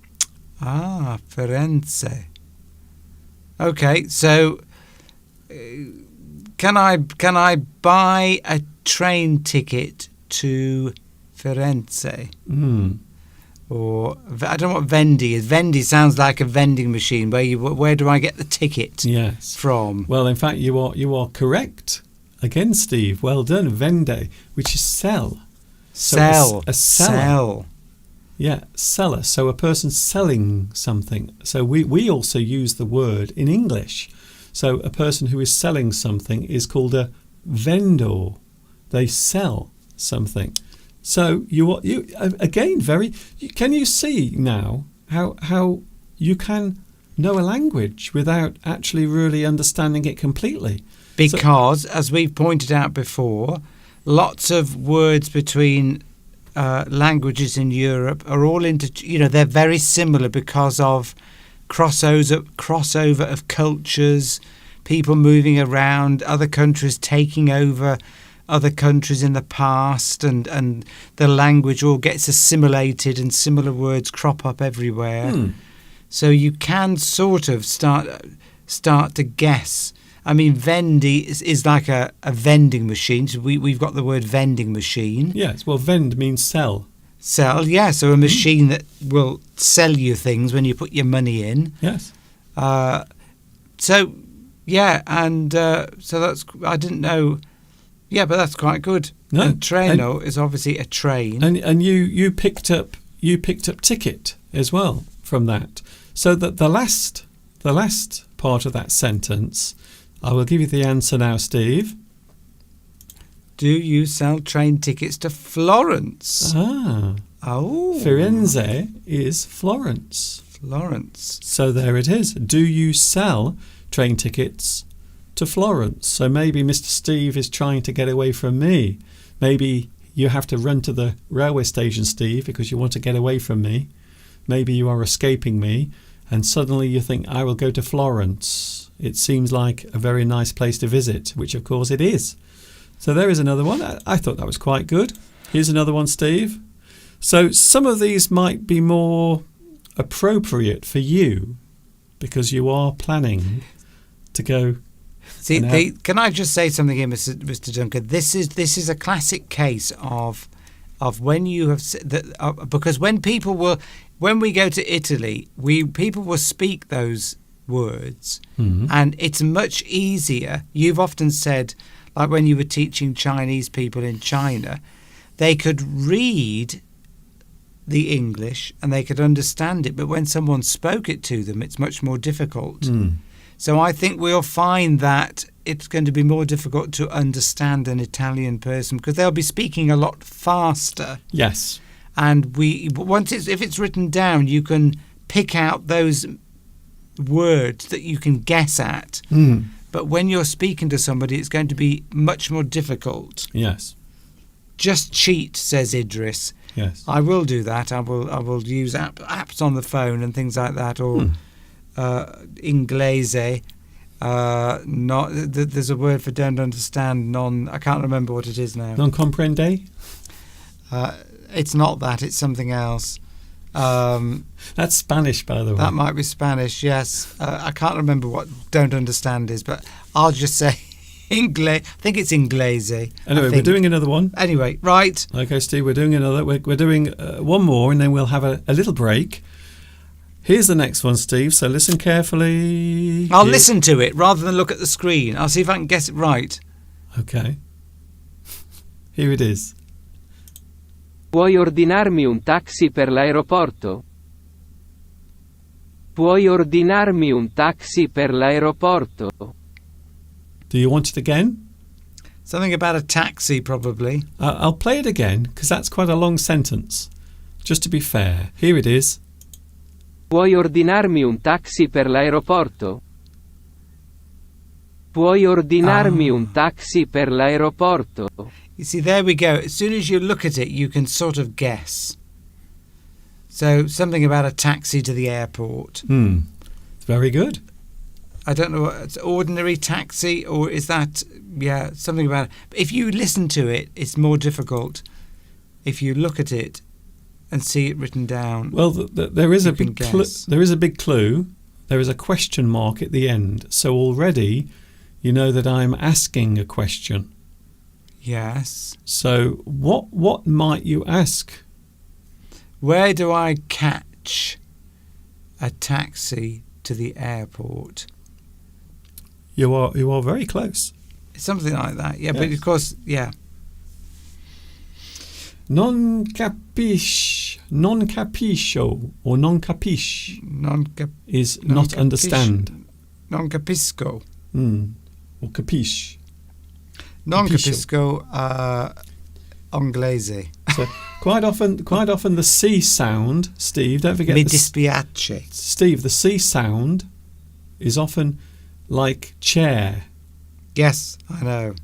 Ah, Firenze. Okay, so can I buy a train ticket to Firenze. Or I don't know what vendi is. Vendi sounds like a vending machine. Where do I get the ticket Yes. from? Well, in fact, you are correct. Again, Steve, well done. Vende, which is sell. Sell. A seller. Sell. Yeah, seller. So a person selling something. So we also use the word in English. So a person who is selling something is called a vendor. They sell something. So you again can you see now how you can know a language without actually really understanding it completely? Because, as we've pointed out before, lots of words between languages in Europe are all they're very similar because of crossover of cultures, people moving around, other countries taking over other countries in the past, and the language all gets assimilated and similar words crop up everywhere. So you can sort of start to guess. I mean, vendi is like a vending machine. So we've got the word vending machine. Yes, well, vend means sell. Sell, yeah. So a machine that will sell you things when you put your money in. Yes. So, yeah, and so that's, I didn't know. Yeah, but that's quite good. No, and treno is obviously a train. And you picked up ticket as well from that. So that the last part of that sentence, I will give you the answer now, Steve. Do you sell train tickets to Florence? Ah. Oh. Firenze is Florence. Florence. So there it is. Do you sell train tickets to Florence? So maybe Mr. Steve is trying to get away from me. Maybe you have to run to the railway station, Steve, because you want to get away from me. Maybe you are escaping me, and suddenly you think, I will go to Florence. It seems like a very nice place to visit, which of course it is. So there is another one. I thought that was quite good. Here's another one, Steve. So some of these might be more appropriate for you because you are planning to go. See, can I just say something here, Mr. Duncan? This is a classic case of when you have because when we go to Italy, people will speak those words, and it's much easier. You've often said, like when you were teaching Chinese people in China, they could read the English and they could understand it, but when someone spoke it to them, it's much more difficult. So I think we'll find that it's going to be more difficult to understand an Italian person because they'll be speaking a lot faster. Yes. And if it's written down, you can pick out those words that you can guess at. But when you're speaking to somebody, it's going to be much more difficult. Yes. Just cheat, says Idris. Yes. I will do that. I will use apps on the phone and things like that, or Inglese. There's a word for don't understand. I can't remember what it is now. Non comprende? It's not that. It's something else. That's Spanish, by the way. That might be Spanish. Yes. I can't remember what don't understand is, but I'll just say Inglese. I think it's Inglese. Anyway, we're doing another one. Anyway, right. Okay, Steve, we're doing another. We're doing one more, and then we'll have a little break. Here's the next one, Steve. So listen carefully. I'll listen to it rather than look at the screen. I'll see if I can guess it right. Okay. Here it is. Puoi ordinarmi un taxi per l'aeroporto? Puoi ordinarmi un taxi per l'aeroporto? Do you want it again? Something about a taxi, probably. I'll play it again because that's quite a long sentence. Just to be fair, here it is. Puoi ordinarmi un taxi per l'aeroporto? Puoi ordinarmi un taxi per l'aeroporto? You see, there we go. As soon as you look at it, you can sort of guess. So something about a taxi to the airport. Very good. I don't know, it's ordinary taxi, or is that, something about it. If you listen to it, it's more difficult. If you look at it and see it written down. Well, there is a big there is a big clue. There is a question mark at the end. So already you know that I'm asking a question. Yes. So what might you ask? Where do I catch a taxi to the airport? You are very close. Something like that. Yeah, Yes. but of course, yeah. Non capisco or non capisce is not understand. Non capisco. Or capisce. Non capisco inglese. So quite often the C sound, Steve, don't forget Mi the dispiace. Steve, the C sound is often like chair. Yes, I know.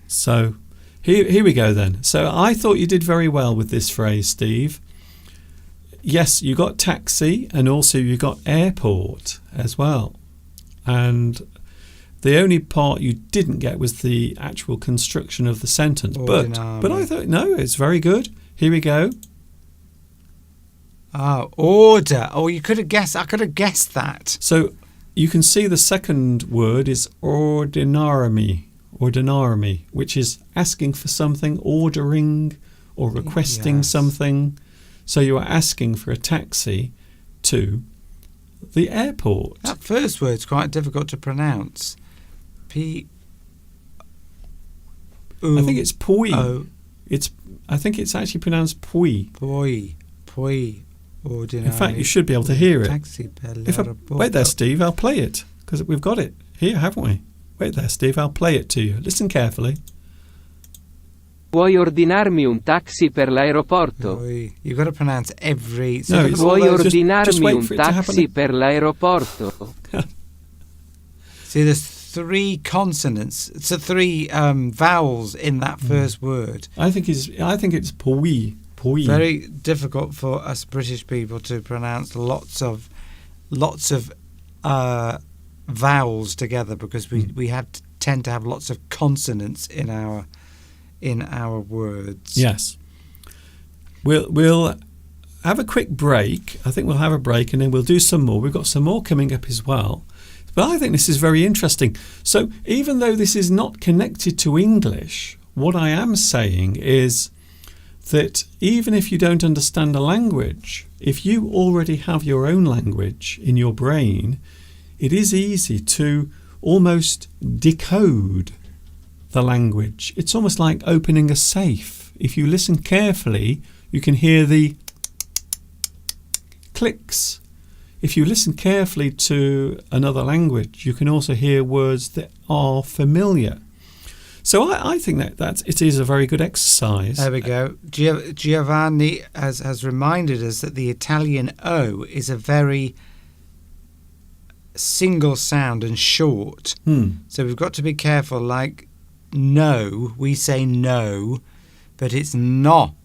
So here we go then. So I thought you did very well with this phrase, Steve. Yes, you got taxi and also you got airport as well. And the only part you didn't get was the actual construction of the sentence. But I thought, no, it's very good. Here we go. Oh, order. Oh, you could have guessed. I could have guessed that. So you can see the second word is ordinarily, which is asking for something, ordering or requesting something. So you are asking for a taxi to the airport. That first word's quite difficult to pronounce. I think it's pui. I think it's actually pronounced pui. Poi. Ordinary. In fact, you should be able to hear it. Taxi per Wait there, Steve. I'll play it because we've got it here, haven't we? Wait there, Steve. I'll play it to you. Listen carefully. Puoi ordinarmi un taxi per l'aeroporto? You've got to pronounce every... No, Puoi ordinarmi wait un for it to happen. taxi per l'aeroporto? See, there's 3 consonants. So 3 vowels in that first word. I think it's pui. Pui. Very difficult for us British people to pronounce lots of vowels together because we tend to have lots of consonants in our words. Yes. We'll have a quick break. I think we'll have a break and then we'll do some more. We've got some more coming up as well. But I think this is very interesting. So even though this is not connected to English, what I am saying is that even if you don't understand a language, if you already have your own language in your brain, it is easy to almost decode the language. It's almost like opening a safe. If you listen carefully, you can hear the clicks. If you listen carefully to another language, you can also hear words that are familiar. So I think that it is a very good exercise. There we go. Giovanni has reminded us that the Italian O is a very single sound and short. So we've got to be careful. Like no, we say no, but it's no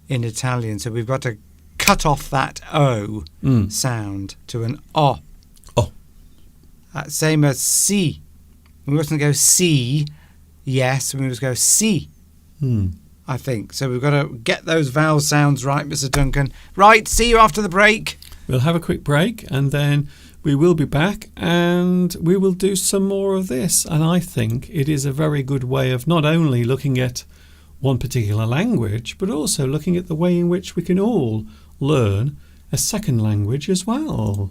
in Italian. So we've got to cut off that O sound to an O. Oh. Same as si. We mustn't go si. Yes, we must go si. I think. So we've got to get those vowel sounds right, Mr. Duncan. Right, see you after the break. We'll have a quick break and then we will be back and we will do some more of this. And I think it is a very good way of not only looking at one particular language, but also looking at the way in which we can all learn a second language as well.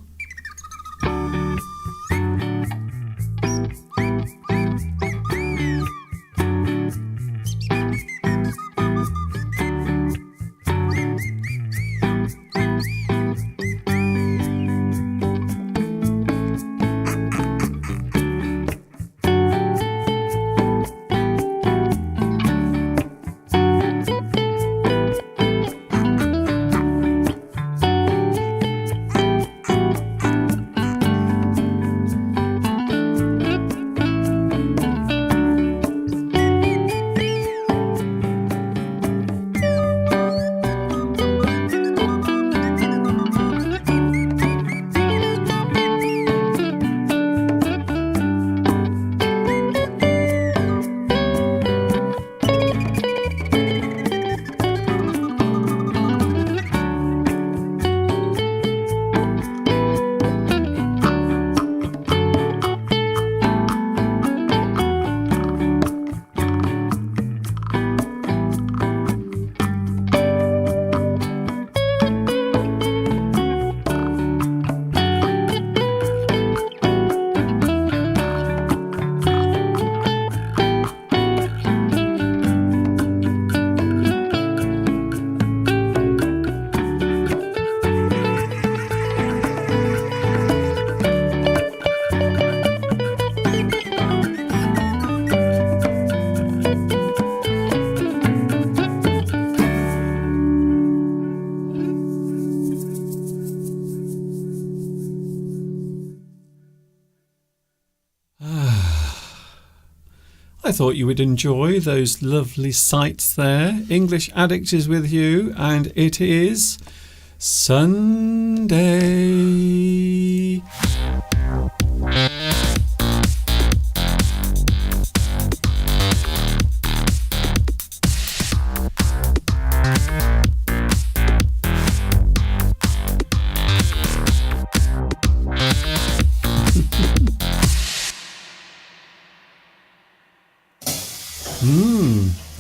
I thought you would enjoy those lovely sights there. English Addict is with you, and it is Sunday.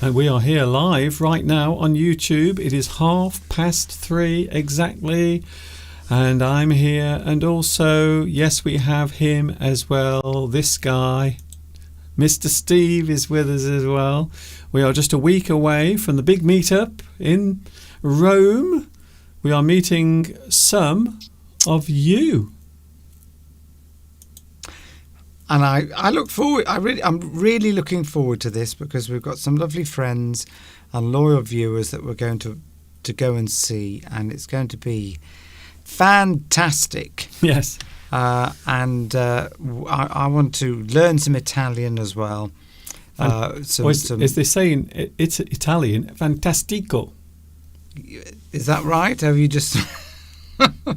And we are here live right now on YouTube. It is 3:30 exactly. And I'm here. And also, yes, we have him as well. This guy, Mr. Steve, is with us as well. We are just a week away from the big meetup in Rome. We are meeting some of you. And I look forward. I'm really looking forward to this because we've got some lovely friends and loyal viewers that we're going to go and see, and it's going to be fantastic. Yes. I want to learn some Italian as well. As they say it's Italian, fantastico. Is that right? Have you just? I'm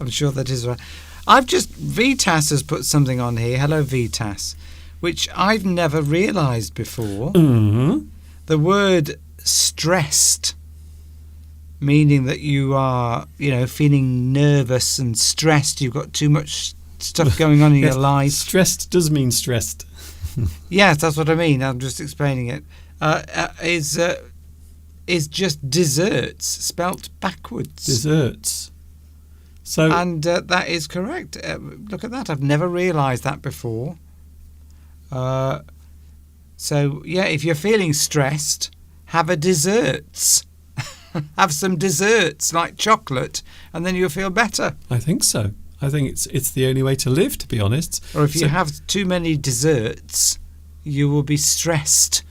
sure that is right. Vitas has put something on here. Hello, Vitas, which I've never realised before. Mm-hmm. The word stressed, meaning that you are, feeling nervous and stressed. You've got too much stuff going on in your life. Stressed does mean stressed. Yes, that's what I mean. I'm just explaining it. Is just desserts spelt backwards. Desserts. So, and that is correct. Look at that. I've never realised that before. If you're feeling stressed, have a desserts. Have some desserts like chocolate, and then you'll feel better. I think so. I think it's the only way to live, to be honest. Or if you have too many desserts, you will be stressed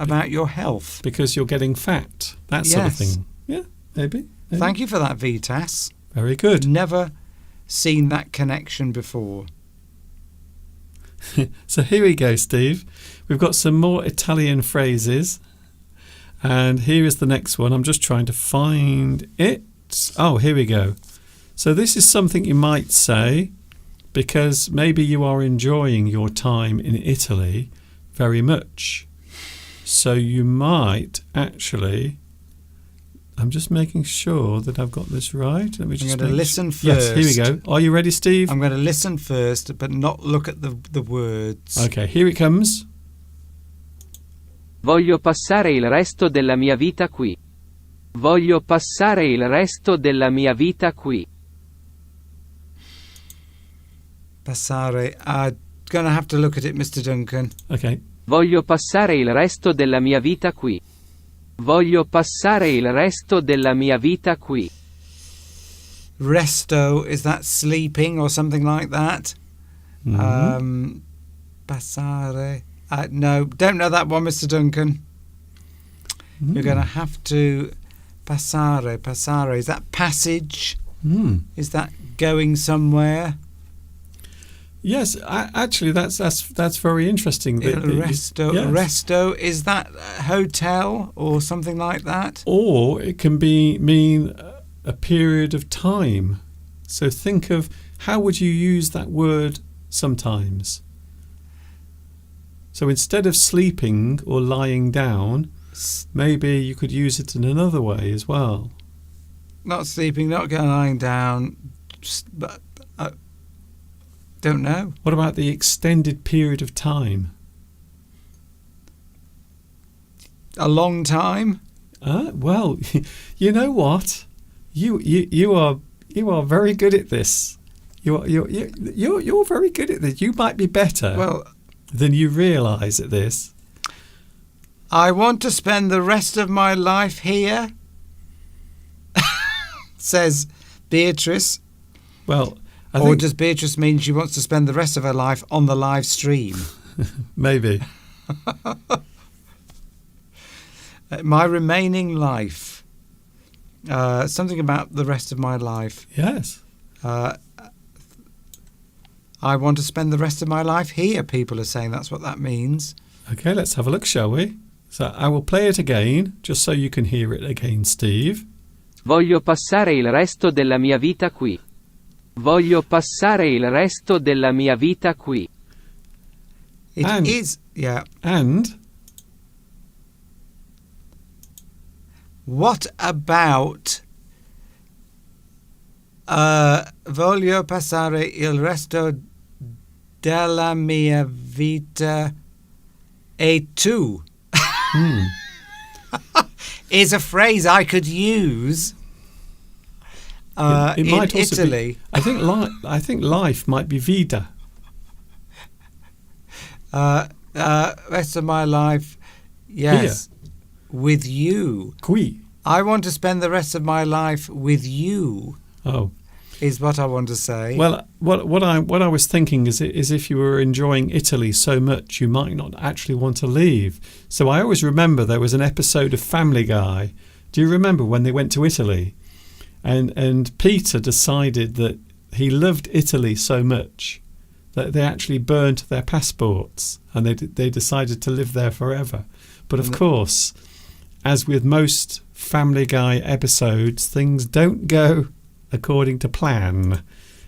about your health. Because you're getting fat, that sort of thing. Yeah, maybe. Thank you for that, Vitas. Very good. Never seen that connection before. So here we go, Steve. We've got some more Italian phrases. And here is the next one. I'm just trying to find it. Oh, here we go. So this is something you might say because maybe you are enjoying your time in Italy very much. So you might actually... I'm just making sure that I've got this right. Let me just I'm going to listen first. Yes, here we go. Are you ready, Steve? I'm going to listen first, but not look at the words. Okay, here it comes. Voglio passare il resto della mia vita qui. Voglio passare il resto della mia vita qui. Passare. I'm going to have to look at it, Mr. Duncan. Okay. Voglio passare il resto della mia vita qui. Voglio passare il resto della mia vita qui. Resto, is that sleeping or something like that? Mm-hmm. Passare. No, don't know that one, Mr. Duncan. Mm. You're going to have to... Passare. Is that passage? Mm. Is that going somewhere? Yes, actually, that's very interesting. Resto. Yes. Resto, is that a hotel or something like that? Or it can mean a period of time. So think of how would you use that word sometimes. So instead of sleeping or lying down, maybe you could use it in another way as well. Not sleeping, not lying down, but... don't know. What about the extended period of time? A long time? Well, you know what? You are very good at this. You're very good at this. You might be better than you realise at this. I want to spend the rest of my life here, says Beatrice. Well, or does Beatrice mean she wants to spend the rest of her life on the live stream? Maybe. My remaining life. Something about the rest of my life. Yes. I want to spend the rest of my life here. People are saying that's what that means. Okay, let's have a look, shall we? So I will play it again, just so you can hear it again, Steve. Voglio passare il resto della mia vita qui. Voglio passare il resto della mia vita qui. It is, yeah. And what about voglio passare il resto della mia vita e tu? Is a phrase I could use it in might also Italy. be, I think life might be vida. Rest of my life, yes, with you. Qui. I want to spend the rest of my life with you. Oh. Is what I want to say. Well, what I was thinking is if you were enjoying Italy so much, you might not actually want to leave. So I always remember there was an episode of Family Guy. Do you remember when they went to Italy, and Peter decided that he loved Italy so much that they actually burnt their passports and they decided to live there forever. But of course, as with most Family Guy episodes, things don't go according to plan,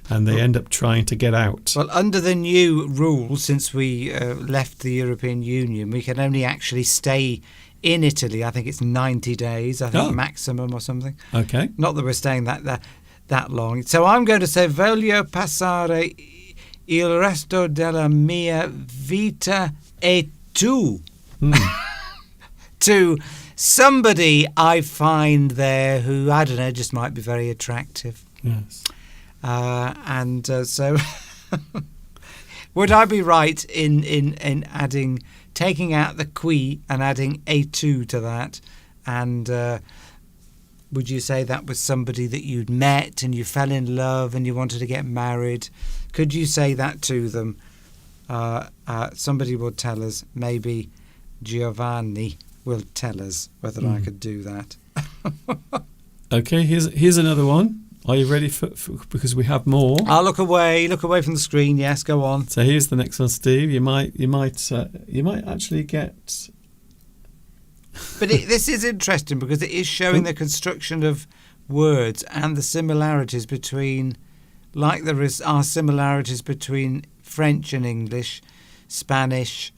and they end up trying to get out. Well, under the new rules, since we left the European Union, we can only actually stay in Italy. I think it's 90 days, I think, maximum or something. Okay. Not that we're staying that long. So I'm going to say voglio passare il resto della mia vita e tu. To somebody I find there who, I don't know, just might be very attractive. Yes. So would I be right in adding, taking out the qui and adding a tu to that? And would you say that was somebody that you'd met and you fell in love and you wanted to get married? Could you say that to them? Somebody will tell us, maybe Giovanni will tell us whether I could do that. Okay, here's another one. Are you ready for because we have more? I'll look away from the screen. Yes, go on. So here's the next one, Steve. You might actually get. But this is interesting because it is showing the construction of words and the similarities between, like there are similarities between French and English, Spanish,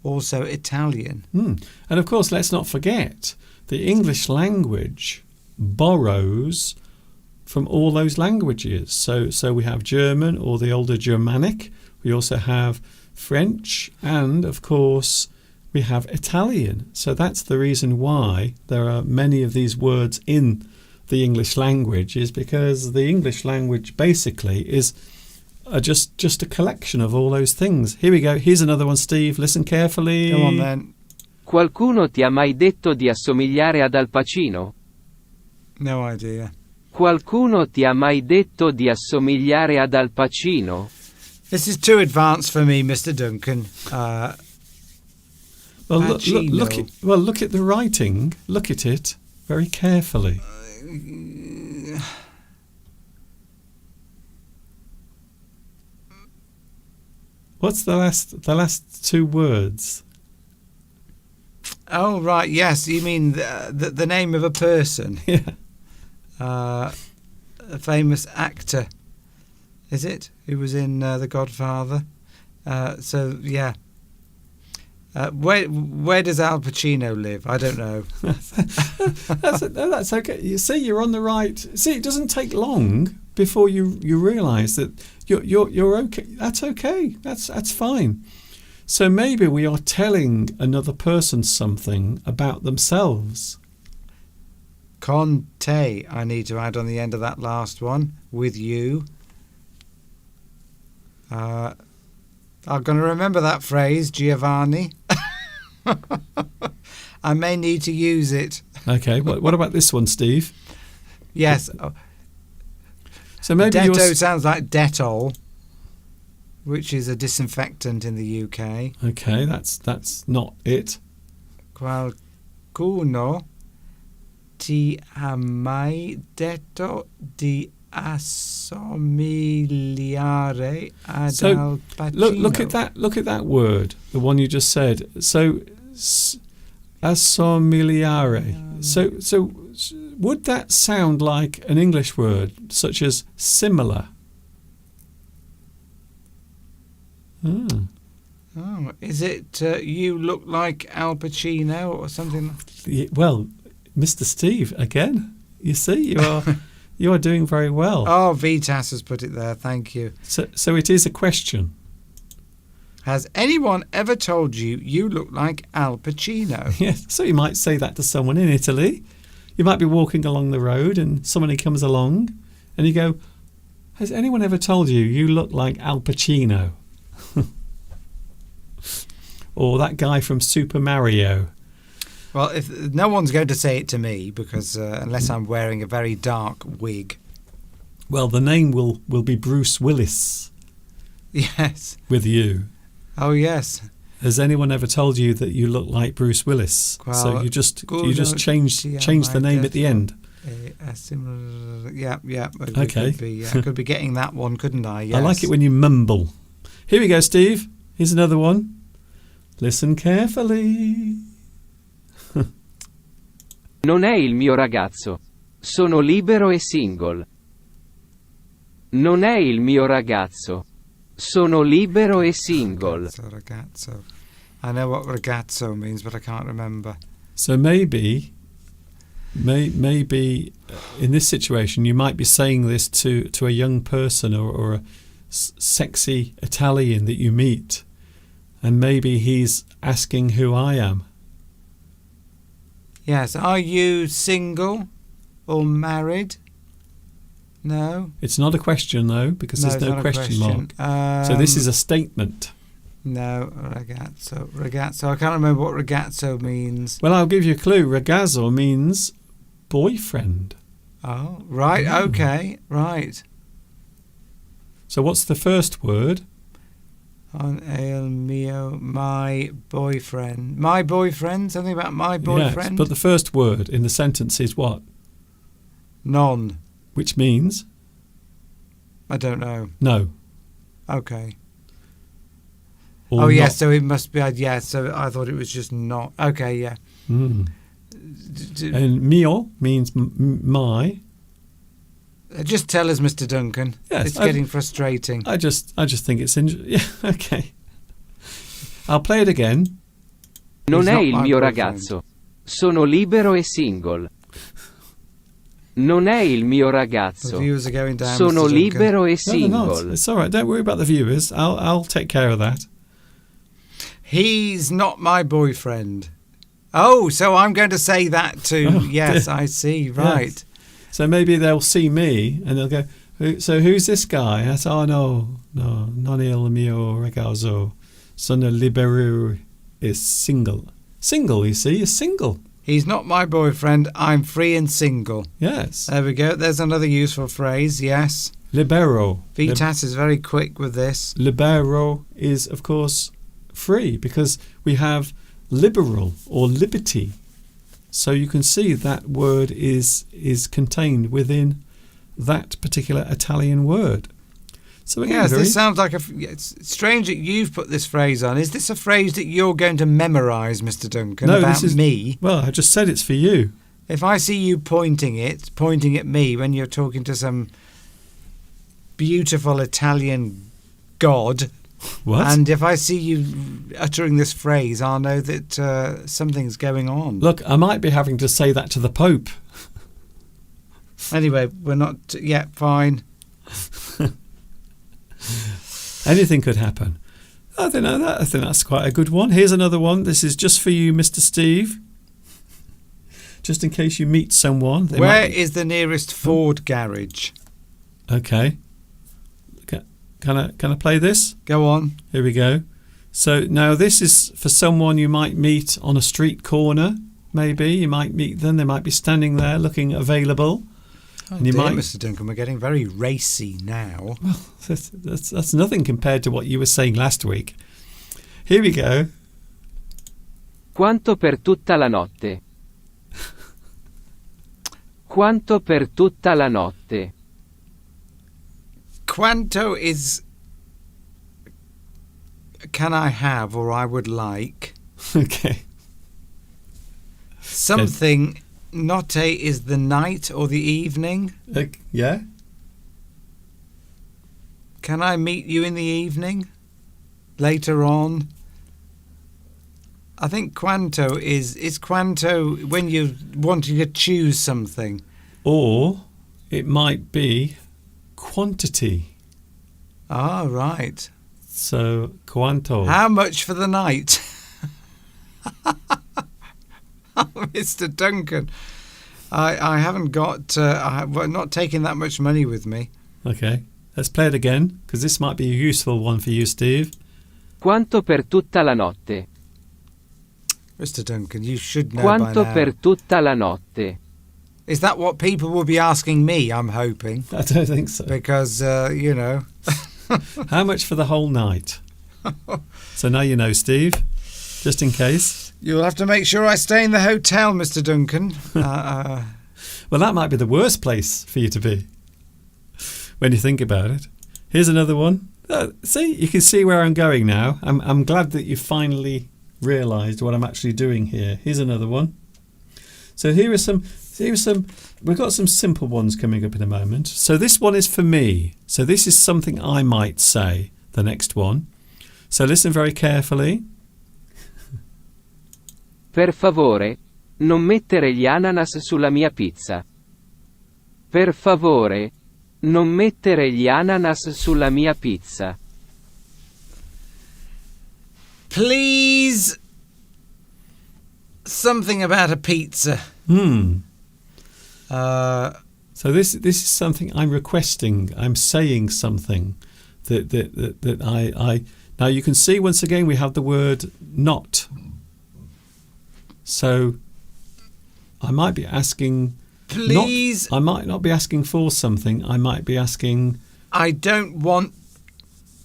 also Italian. And of course, let's not forget the English language borrows from all those languages. So we have German, or the older Germanic. We also have French, and of course we have Italian. So that's the reason why there are many of these words in the English language, is because the English language basically is just a collection of all those things. Here we go. Here's another one, Steve. Listen carefully. Go on then. Qualcuno ti ha mai detto di assomigliare ad Al Pacino? No idea. Qualcuno ti ha mai detto di assomigliare ad Al Pacino? This is too advanced for me, Mr. Duncan. Look at the writing. Look at it very carefully. What's the last two words? Oh, right, yes. You mean the name of a person? Yeah. A famous actor, is it? Who was in The Godfather? So, yeah. Where does Al Pacino live? I don't know. That's okay. You see, you're on the right. See, it doesn't take long before you realise that you're okay. That's okay. That's fine. So maybe we are telling another person something about themselves. Con te, I need to add on the end of that last one. With you. I'm going to remember that phrase, Giovanni. I may need to use it. Okay. What about this one, Steve? Yes. So maybe Detto sounds like Dettol, which is a disinfectant in the UK. Okay, that's not it. Qualcuno ti ha mai detto di assomigliare ad So, Al Pacino. Look at that. Look at that word, the one you just said. So, assomigliare. So, would that sound like an English word, such as similar? Hmm. Oh, is it you look like Al Pacino or something? Well, Mr. Steve, again, you see, you are doing very well. Oh, Vitas has put it there. Thank you. So it is a question. Has anyone ever told you you look like Al Pacino? Yes. So you might say that to someone in Italy. You might be walking along the road and somebody comes along and you go, has anyone ever told you you look like Al Pacino? Or that guy from Super Mario. Well, if no one's going to say it to me because unless I'm wearing a very dark wig. Well, the name will be Bruce Willis Yes. with you. Oh, yes. Has anyone ever told you that you look like Bruce Willis? Well, So you just change the name at the end. A similar, yeah. Okay. Could be getting that one, couldn't I? Yes. I like it when you mumble. Here we go, Steve. Here's another one. Listen carefully. Non è il mio ragazzo. Sono libero e single. Non è il mio ragazzo. Sono libero e single. Ragazzo. I know what ragazzo means, but I can't remember. So maybe in this situation you might be saying this to a young person or a sexy Italian that you meet, and maybe he's asking who I am. Yes. Are you single or married? No. It's not a question though, because there's no question mark. So this is a statement. No, ragazzo. Ragazzo. I can't remember what ragazzo means. Well, I'll give you a clue. Ragazzo means boyfriend. Oh, right. Mm. Okay. Right. So what's the first word? On el mio, my boyfriend. My boyfriend? Something about my boyfriend? Yes, but the first word in the sentence is what? Non. Which means? I don't know. No. Okay. Or Oh, yes, not. so it must be, yeah, so I thought it was just not. Okay, yeah. Mm. And mio means my. Just tell us, Mr. Duncan. Yes, It's getting frustrating. I just think it's interesting. Yeah, okay. I'll play it again. Non He's è not il my mio boyfriend. ragazzo. Sono libero e single. Non è il mio The ragazzo. viewers are going down, Sono Mr. Duncan. libero e No, they're not. single. It's all right. Don't worry about the viewers. I'll take care of that. He's not my boyfriend. Oh, so I'm going to say that too. Oh, Yes, dear. I see. Right. So maybe they'll see me and they'll go, so who's this guy? I say, oh, no, non è il mio ragazzo. Sono libero e single. Single, you see, is single. He's not my boyfriend. I'm free and single. Yes. There we go. There's another useful phrase. Yes. Libero. Vitas is very quick with this. Libero is, of course, free because we have liberal or liberty. So you can see that word is contained within that particular Italian word. So again, Yes, this sounds like it's strange that you've put this phrase on. Is this a phrase that you're going to memorise, Mr. Duncan, No, about this is- me? well, I just said it's for you. If I see you pointing at me when you're talking to some beautiful Italian god, What? and if I see you uttering this phrase, I'll know that something's going on. Look, I might be having to say that to the Pope. Anyway, we're not yet fine. Anything could happen. I think that's quite a good one. Here's another one. This is just for you, Mr. Steve. Just in case you meet someone. they Where might be- is the nearest Ford garage? Okay. Can I play this? Go on. Here we go. So now this is for someone you might meet on a street corner. Maybe you might meet them. They might be standing there looking available. Oh, And you dear, might- Mr. Duncan, we're getting very racy now. That's nothing compared to what you were saying last week. Here we go. Quanto per tutta la notte. Quanto per tutta la notte. Quanto is can I have or I would like. Okay. Something. Notte is the night or the evening. Yeah. Can I meet you in the evening? Later on? I think quanto is quanto when you're wanting to choose something. Or it might be quantity. Ah, right. So quanto. How much for the night? Mr. Duncan, I haven't got. I'm not taking that much money with me. Okay. Let's play it again, because this might be a useful one for you, Steve. Quanto per tutta la notte? Mr. Duncan, you should know by Quanto now. per tutta la notte? Is that what people will be asking me? I'm hoping, I don't think so. because you know. How much for the whole night? So now you know, Steve, just in case. You'll have to make sure I stay in the hotel, Mr. Duncan. Well, that might be the worst place for you to be when you think about it. Here's another one. See, you can see where I'm going now. I'm glad that you finally realised what I'm actually doing here. Here's another one. So here are some. We've got some simple ones coming up in a moment. So this one is for me. So this is something I might say. The next one. So listen very carefully. Per favore, non mettere gli ananas sulla mia pizza. Per favore, non mettere gli ananas sulla mia pizza. Please. Something about a pizza. So this is something I'm requesting. I'm saying something that I now you can see once again we have the word not. So I might be asking. Please. I might not be asking for something. I might be asking. I don't want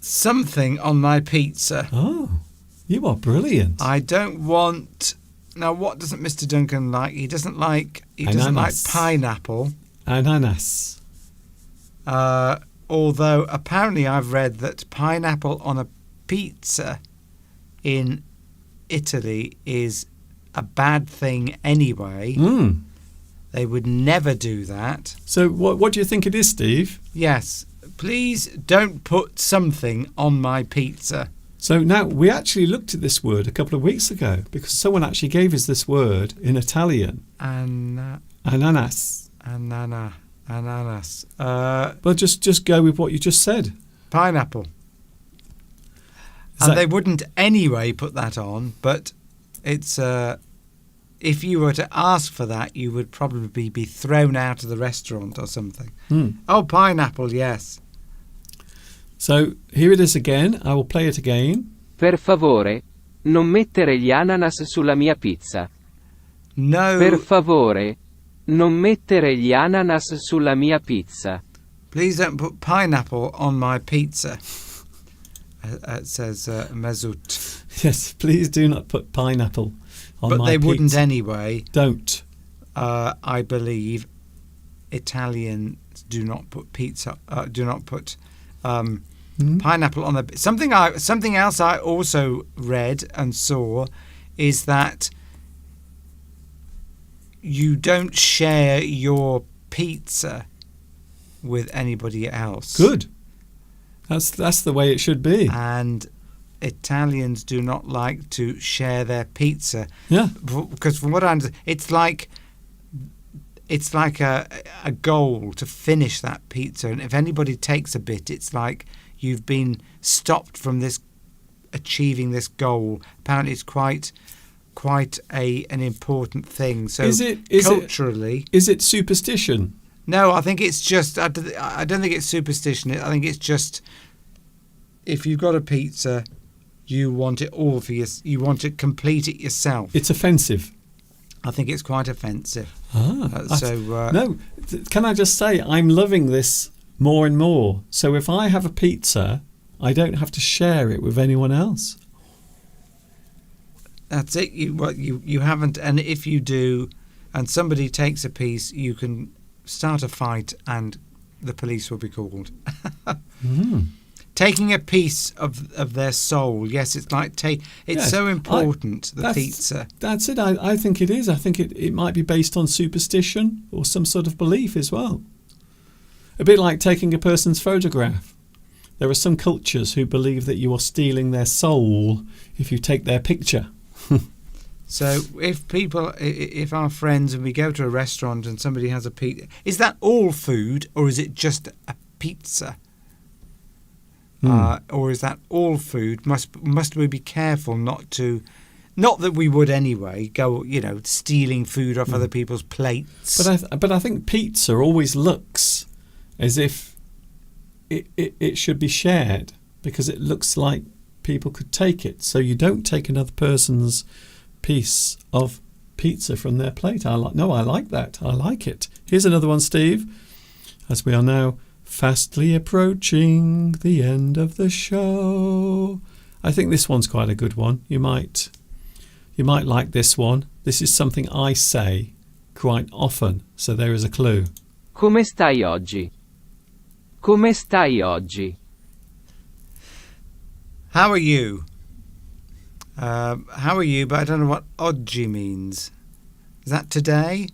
something on my pizza. Oh, you are brilliant. I don't want. Now, what doesn't Mr. Duncan like? He doesn't like Ananas. pineapple. Ananas. Although apparently I've read that pineapple on a pizza in Italy is a bad thing anyway. They would never do that. So what do you think it is, Steve? Yes. Please don't put something on my pizza. So now we actually looked at this word a couple of weeks ago because someone actually gave us this word in Italian. Ananas. Ananas. Well, just go with what you just said. Pineapple. They wouldn't anyway put that on, but it's if you were to ask for that, you would probably be thrown out of the restaurant or something. Oh, pineapple, yes. So here it is again. I will play it again. Per favore, non mettere gli ananas sulla mia pizza. No. Per favore, non mettere gli ananas sulla mia pizza. Please don't put pineapple on my pizza. It says Mesut. Yes, please do not put pineapple on my pizza. But they wouldn't anyway. Don't. I believe Italians do not put pineapple on the something else I also read and saw is that you don't share your pizza with anybody else. Good. That's the way it should be. And Italians do not like to share their pizza. Yeah. Because from what I understand, it's like a goal to finish that pizza, and if anybody takes a bit, it's like you've been stopped from achieving this goal. Apparently, it's quite an important thing. So culturally, is it superstition? No, I think it's just. I don't think it's superstition. I think it's just if you've got a pizza, you want it all for you want to complete it yourself. It's offensive. I think it's quite offensive. No, can I just say I'm loving this more and more. So if I have a pizza, I don't have to share it with anyone else. That's it. You haven't, and if you do, and somebody takes a piece, you can start a fight and the police will be called. Mm. Taking a piece of their soul. Yes, it's like it's Yes, so important, the that's- pizza. That's it. I think it is. I think it might be based on superstition or some sort of belief as well. A bit like taking a person's photograph. There are some cultures who believe that you are stealing their soul if you take their picture. So if our friends and we go to a restaurant and somebody has a pizza, is that all food or is it just a pizza? Or is that all food? Must we be careful not that we would anyway go, stealing food off other people's plates. But I think pizza always looks as if it should be shared because it looks like people could take it. So you don't take another person's piece of pizza from their plate. I like that. I like it. Here's another one, Steve. As we are now fastly approaching the end of the show. I think this one's quite a good one. You might like this one. This is something I say quite often, so there is a clue. Come stai oggi? Come stai oggi? How are you? How are you? But I don't know what oggi means. Is that today?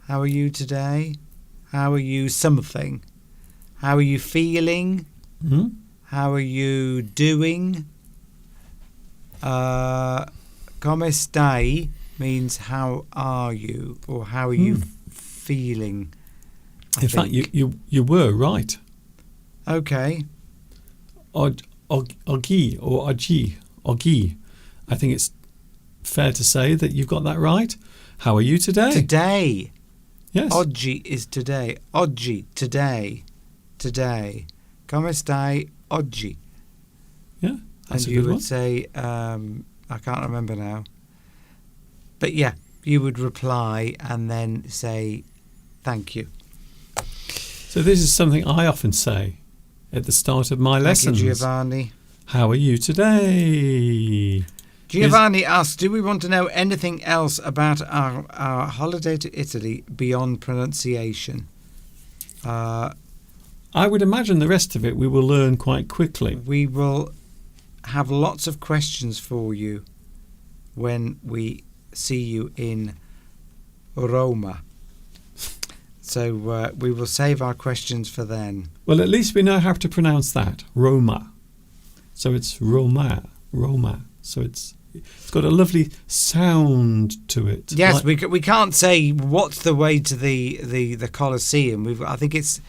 How are you today? How are you something? How are you feeling? Hmm? How are you doing? Come stai means how are you or how are you feeling? In fact, you were right. Okay. Oggi or oggi. I think it's fair to say that you've got that right. How are you today? Today. Yes. Oggi is today. Oggi, today. Today. Come stai oggi? Yeah, that's And a you good would one. say, I can't remember now. But yeah, you would reply and then say, thank you. So this is something I often say at the start of my lessons. Thank you, Giovanni. How are you today? Giovanni asks, do we want to know anything else about our holiday to Italy beyond pronunciation? I would imagine the rest of it we will learn quite quickly. We will have lots of questions for you when we see you in Roma. So we will save our questions for then. Well, at least we know how to pronounce that. Roma. So it's Roma. So it's got a lovely sound to it. Yes, we can't say what's the way to the Colosseum. I think it's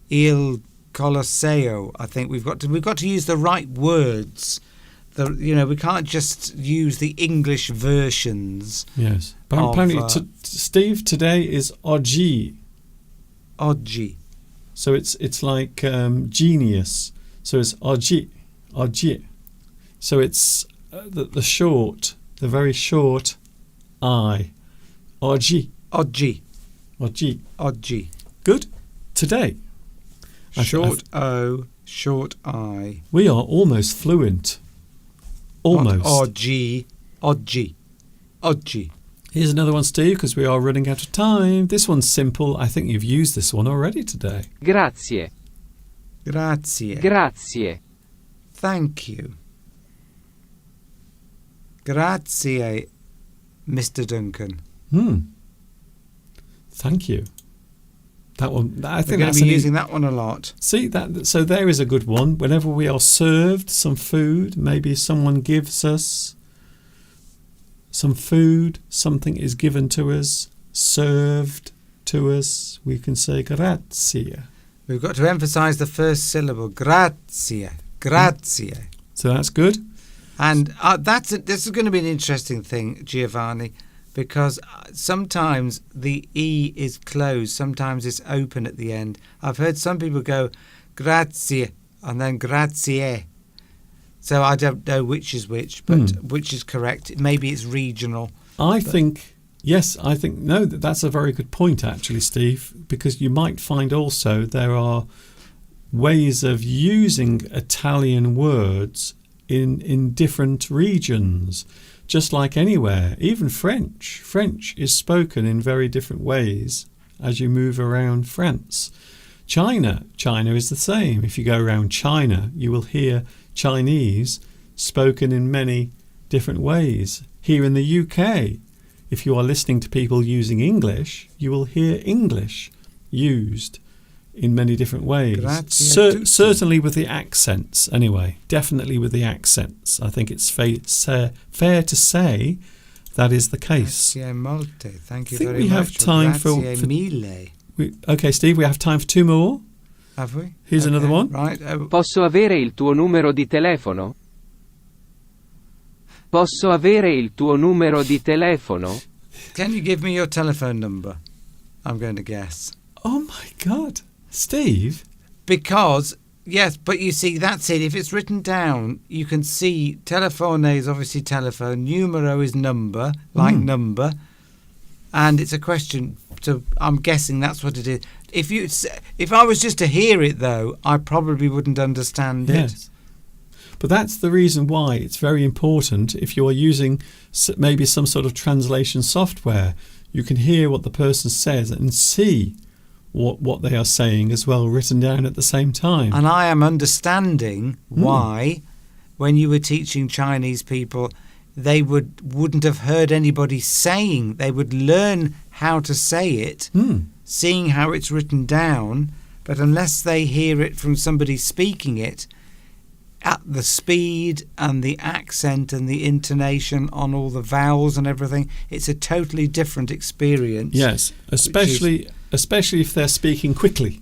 Il Colosseo. I think we've got to use the right words. We can't just use the English versions. Yes. But apparently, Steve, today is oggi. Oggi. So it's like genius. So it's oggi. So it's the very short I. Oggi. Good. Today. Short O, short I. We are almost fluent. Almost. Not oggi. Here's another one, Steve, because we are running out of time. This one's simple. I think you've used this one already today. Grazie. Grazie. Thank you. Grazie, Mr. Duncan. Thank you. That one. I think We're going that's to be using that one a lot. See that. So there is a good one. Whenever we are served some food, maybe someone gives us some food. Something is given to us, served to us. We can say grazie. We've got to emphasise the first syllable. Grazie. So that's good. And this is going to be an interesting thing, Giovanni, because sometimes the E is closed, sometimes it's open at the end. I've heard some people go grazie and then grazie. So I don't know which is which, but which is correct. Maybe it's regional. I think that's a very good point, actually, Steve, because you might find also there are ways of using Italian words in different regions, just like anywhere. Even French is spoken in very different ways as you move around France. China is the same. If you go around China, you will hear Chinese spoken in many different ways. Here in the UK, if you are listening to people using English, you will hear English used in many different ways. Certainly with the accents, anyway. Definitely with the accents. I think it's fair to say that is the case. Grazie molte. Thank you I think very we much. have time for mille. Okay, Steve, we have time for 2 more. Have we? Here's another one. Right. Posso avere il tuo numero di telefono? Posso avere il tuo numero di telefono? Can you give me your telephone number? I'm going to guess. Oh my God. Steve? Because, yes, but you see, that's it. If it's written down, you can see telephone is obviously telephone, numero is number, like number, and it's a question. So I'm guessing that's what it is. If I was just to hear it, though, I probably wouldn't understand it. Yes. But that's the reason why it's very important if you're using maybe some sort of translation software, you can hear what the person says and see what they are saying as well, written down at the same time. And I am understanding why, when you were teaching Chinese people, they wouldn't have heard anybody saying. They would learn how to say it, seeing how it's written down, but unless they hear it from somebody speaking it, at the speed and the accent and the intonation on all the vowels and everything, it's a totally different experience. Yes, especially if they're speaking quickly.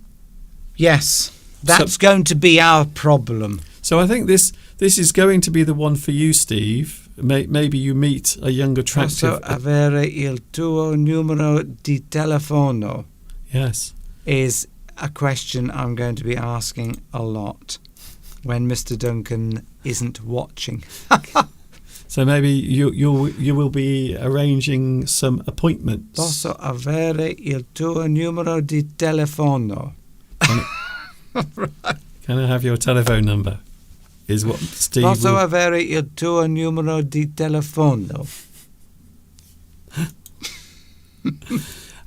Yes, that's going to be our problem. So I think this is going to be the one for you, Steve. Maybe you meet a young attractive... Posso avere il tuo numero di telefono? Yes. Is a question I'm going to be asking a lot when Mr. Duncan isn't watching. So maybe you will be arranging some appointments. Posso avere il tuo numero di telefono? Right. Can I have your telephone number? Is what Steve Posso will... avere il tuo numero di telefono?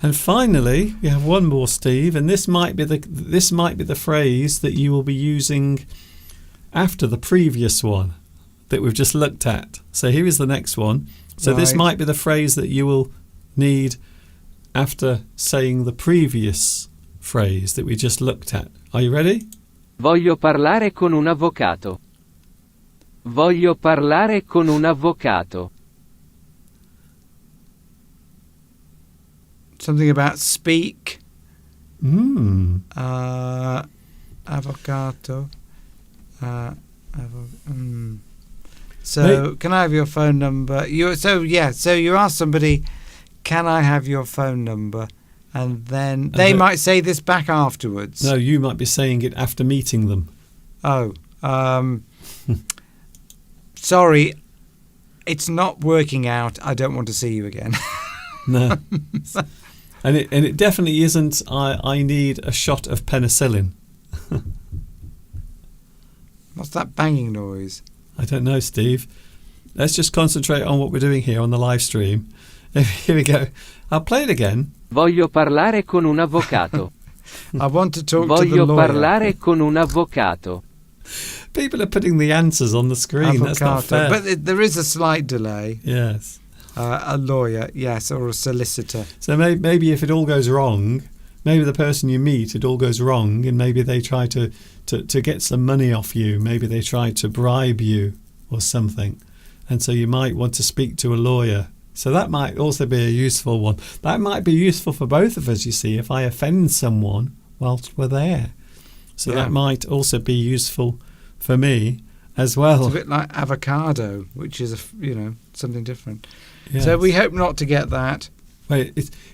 And finally, we have one more, Steve, and this might be the phrase that you will be using after the previous one that we've just looked at. So here is the next one. So this might be the phrase that you will need after saying the previous phrase that we just looked at. Are you ready? Voglio parlare con un avvocato. Voglio parlare con un avvocato. Something about speak. Avvocato. So, can I have your phone number? So you ask somebody, can I have your phone number? And then they might say this back afterwards. No, you might be saying it after meeting them. Oh, sorry, it's not working out. I don't want to see you again. No. And it definitely isn't, I need a shot of penicillin. What's that banging noise? I don't know, Steve. Let's just concentrate on what we're doing here on the live stream. Here we go. I'll play it again. Voglio parlare con un avvocato. I want to talk to the Voglio lawyer. parlare con un avvocato. People are putting the answers on the screen. That's not fair. But there is a slight delay. Yes. A lawyer, yes, or a solicitor. So maybe if it all goes wrong, maybe the person you meet, it all goes wrong, and maybe they try to get some money off you. Maybe they try to bribe you or something. And so you might want to speak to a lawyer. So that might also be a useful one. That might be useful for both of us, you see, if I offend someone whilst we're there. So that might also be useful for me as well. It's a bit like avocado, which is, something different. Yes. So we hope not to get that. Well,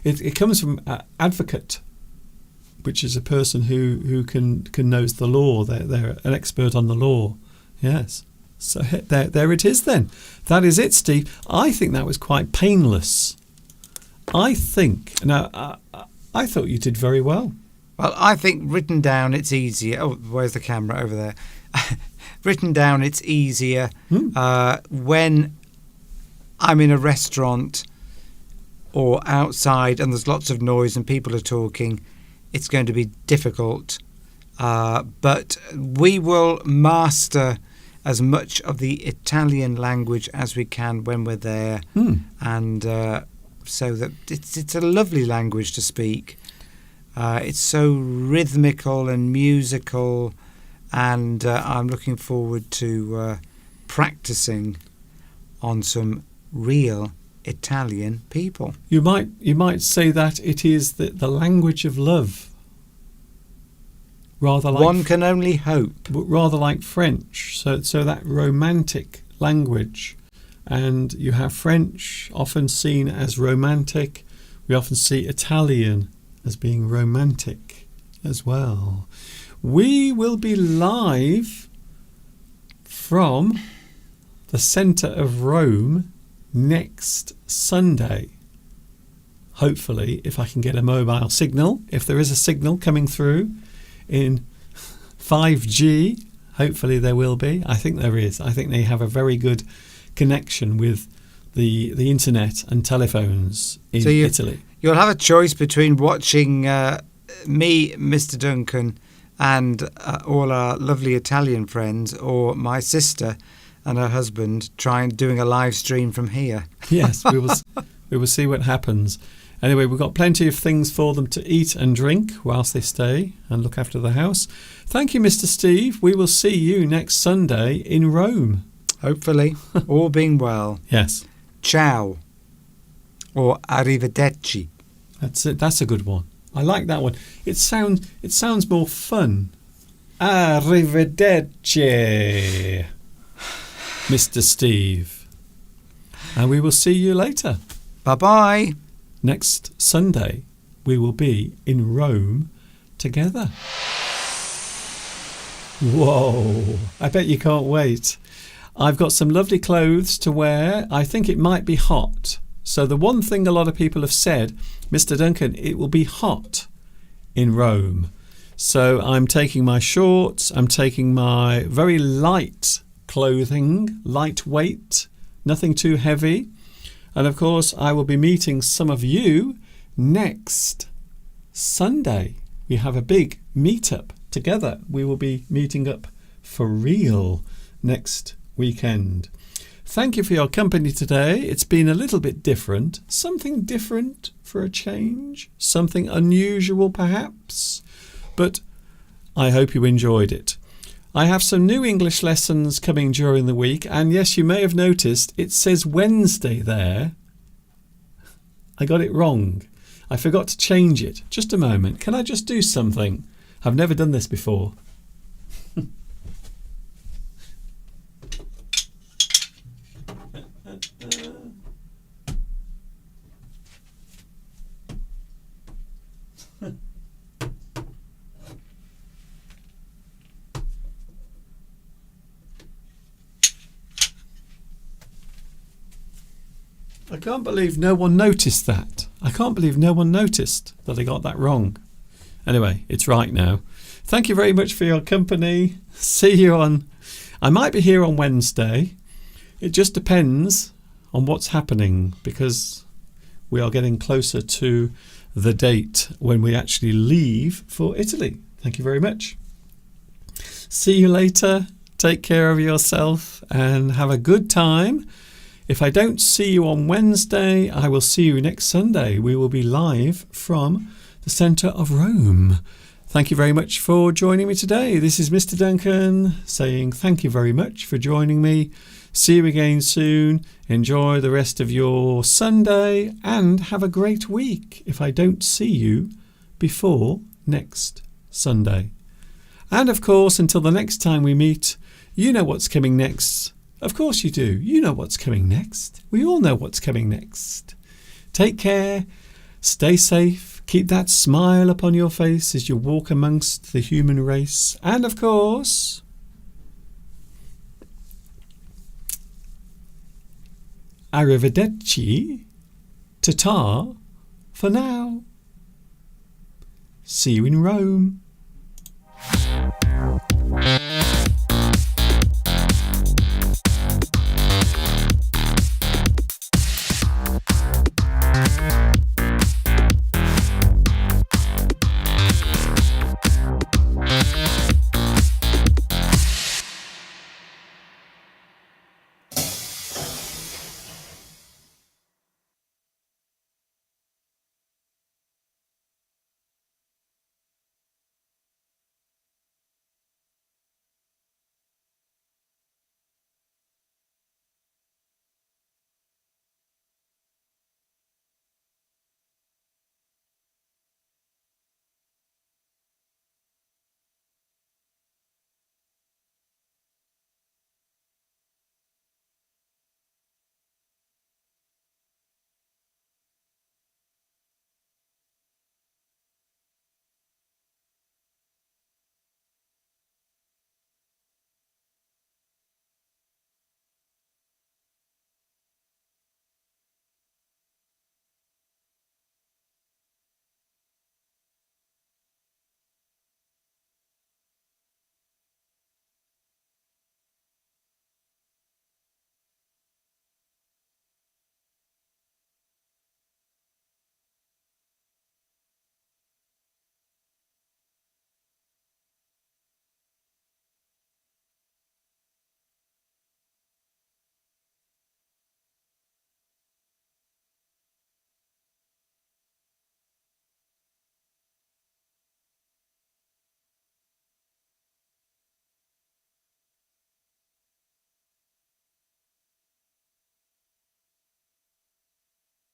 it comes from advocate, which is a person who can knows the law. They're an expert on the law. Yes. So there it is then. That is it, Steve. I think that was quite painless. I thought you did very well. Well, I think written down it's easier. Oh, where's the camera? Over there. Written down it's easier when I'm in a restaurant or outside and there's lots of noise and people are talking. it's going to be difficult, but we will master as much of the Italian language as we can when we're there, and so that it's a lovely language to speak. It's so rhythmical and musical, and I'm looking forward to practicing on some real Italian people. You might say that it is the language of love. Rather like One can only hope. rather like French. So that romantic language. And you have French often seen as romantic. We often see Italian as being romantic as well. We will be live from the centre of Rome next Sunday. Hopefully, if I can get a mobile signal, if there is a signal coming through in 5G, hopefully there will be. I think there is. I think they have a very good connection with the internet and telephones in Italy. You'll have a choice between watching me, Mr. Duncan, and all our lovely Italian friends, or my sister and her husband doing a live stream from here. Yes, we will see what happens. Anyway, we've got plenty of things for them to eat and drink whilst they stay and look after the house. Thank you, Mr. Steve. We will see you next Sunday in Rome. Hopefully, all being well. Yes. Ciao. Or arrivederci. That's it. That's a good one. I like that one. It sounds more fun. Arrivederci, Mr. Steve. And we will see you later. Bye-bye. Next Sunday, we will be in Rome together. Whoa, I bet you can't wait. I've got some lovely clothes to wear. I think it might be hot. So the one thing a lot of people have said, Mr. Duncan, it will be hot in Rome. So I'm taking my shorts, I'm taking my very light clothing, lightweight, nothing too heavy. And of course, I will be meeting some of you next Sunday. We have a big meet-up together. We will be meeting up for real next weekend. Thank you for your company today. It's been a little bit different. Something different for a change. Something unusual, perhaps. But I hope you enjoyed it. I have some new English lessons coming during the week, and yes, you may have noticed it says Wednesday there. I got it wrong. I forgot to change it. Just a moment. Can I just do something? I've never done this before. I can't believe no one noticed that. I can't believe no one noticed that I got that wrong. Anyway, it's right now. Thank you very much for your company. See you on... I might be here on Wednesday. It just depends on what's happening, because we are getting closer to the date when we actually leave for Italy. Thank you very much. See you later. Take care of yourself and have a good time. If I don't see you on Wednesday, I will see you next Sunday. We will be live from the centre of Rome. Thank you very much for joining me today. This is Mr. Duncan saying thank you very much for joining me. See you again soon. Enjoy the rest of your Sunday and have a great week if I don't see you before next Sunday. And of course, until the next time we meet, you know what's coming next. Of course you do. You know what's coming next. We all know what's coming next. Take care. Stay safe. Keep that smile upon your face as you walk amongst the human race. And of course, arrivederci, ta-ta for now. See you in Rome.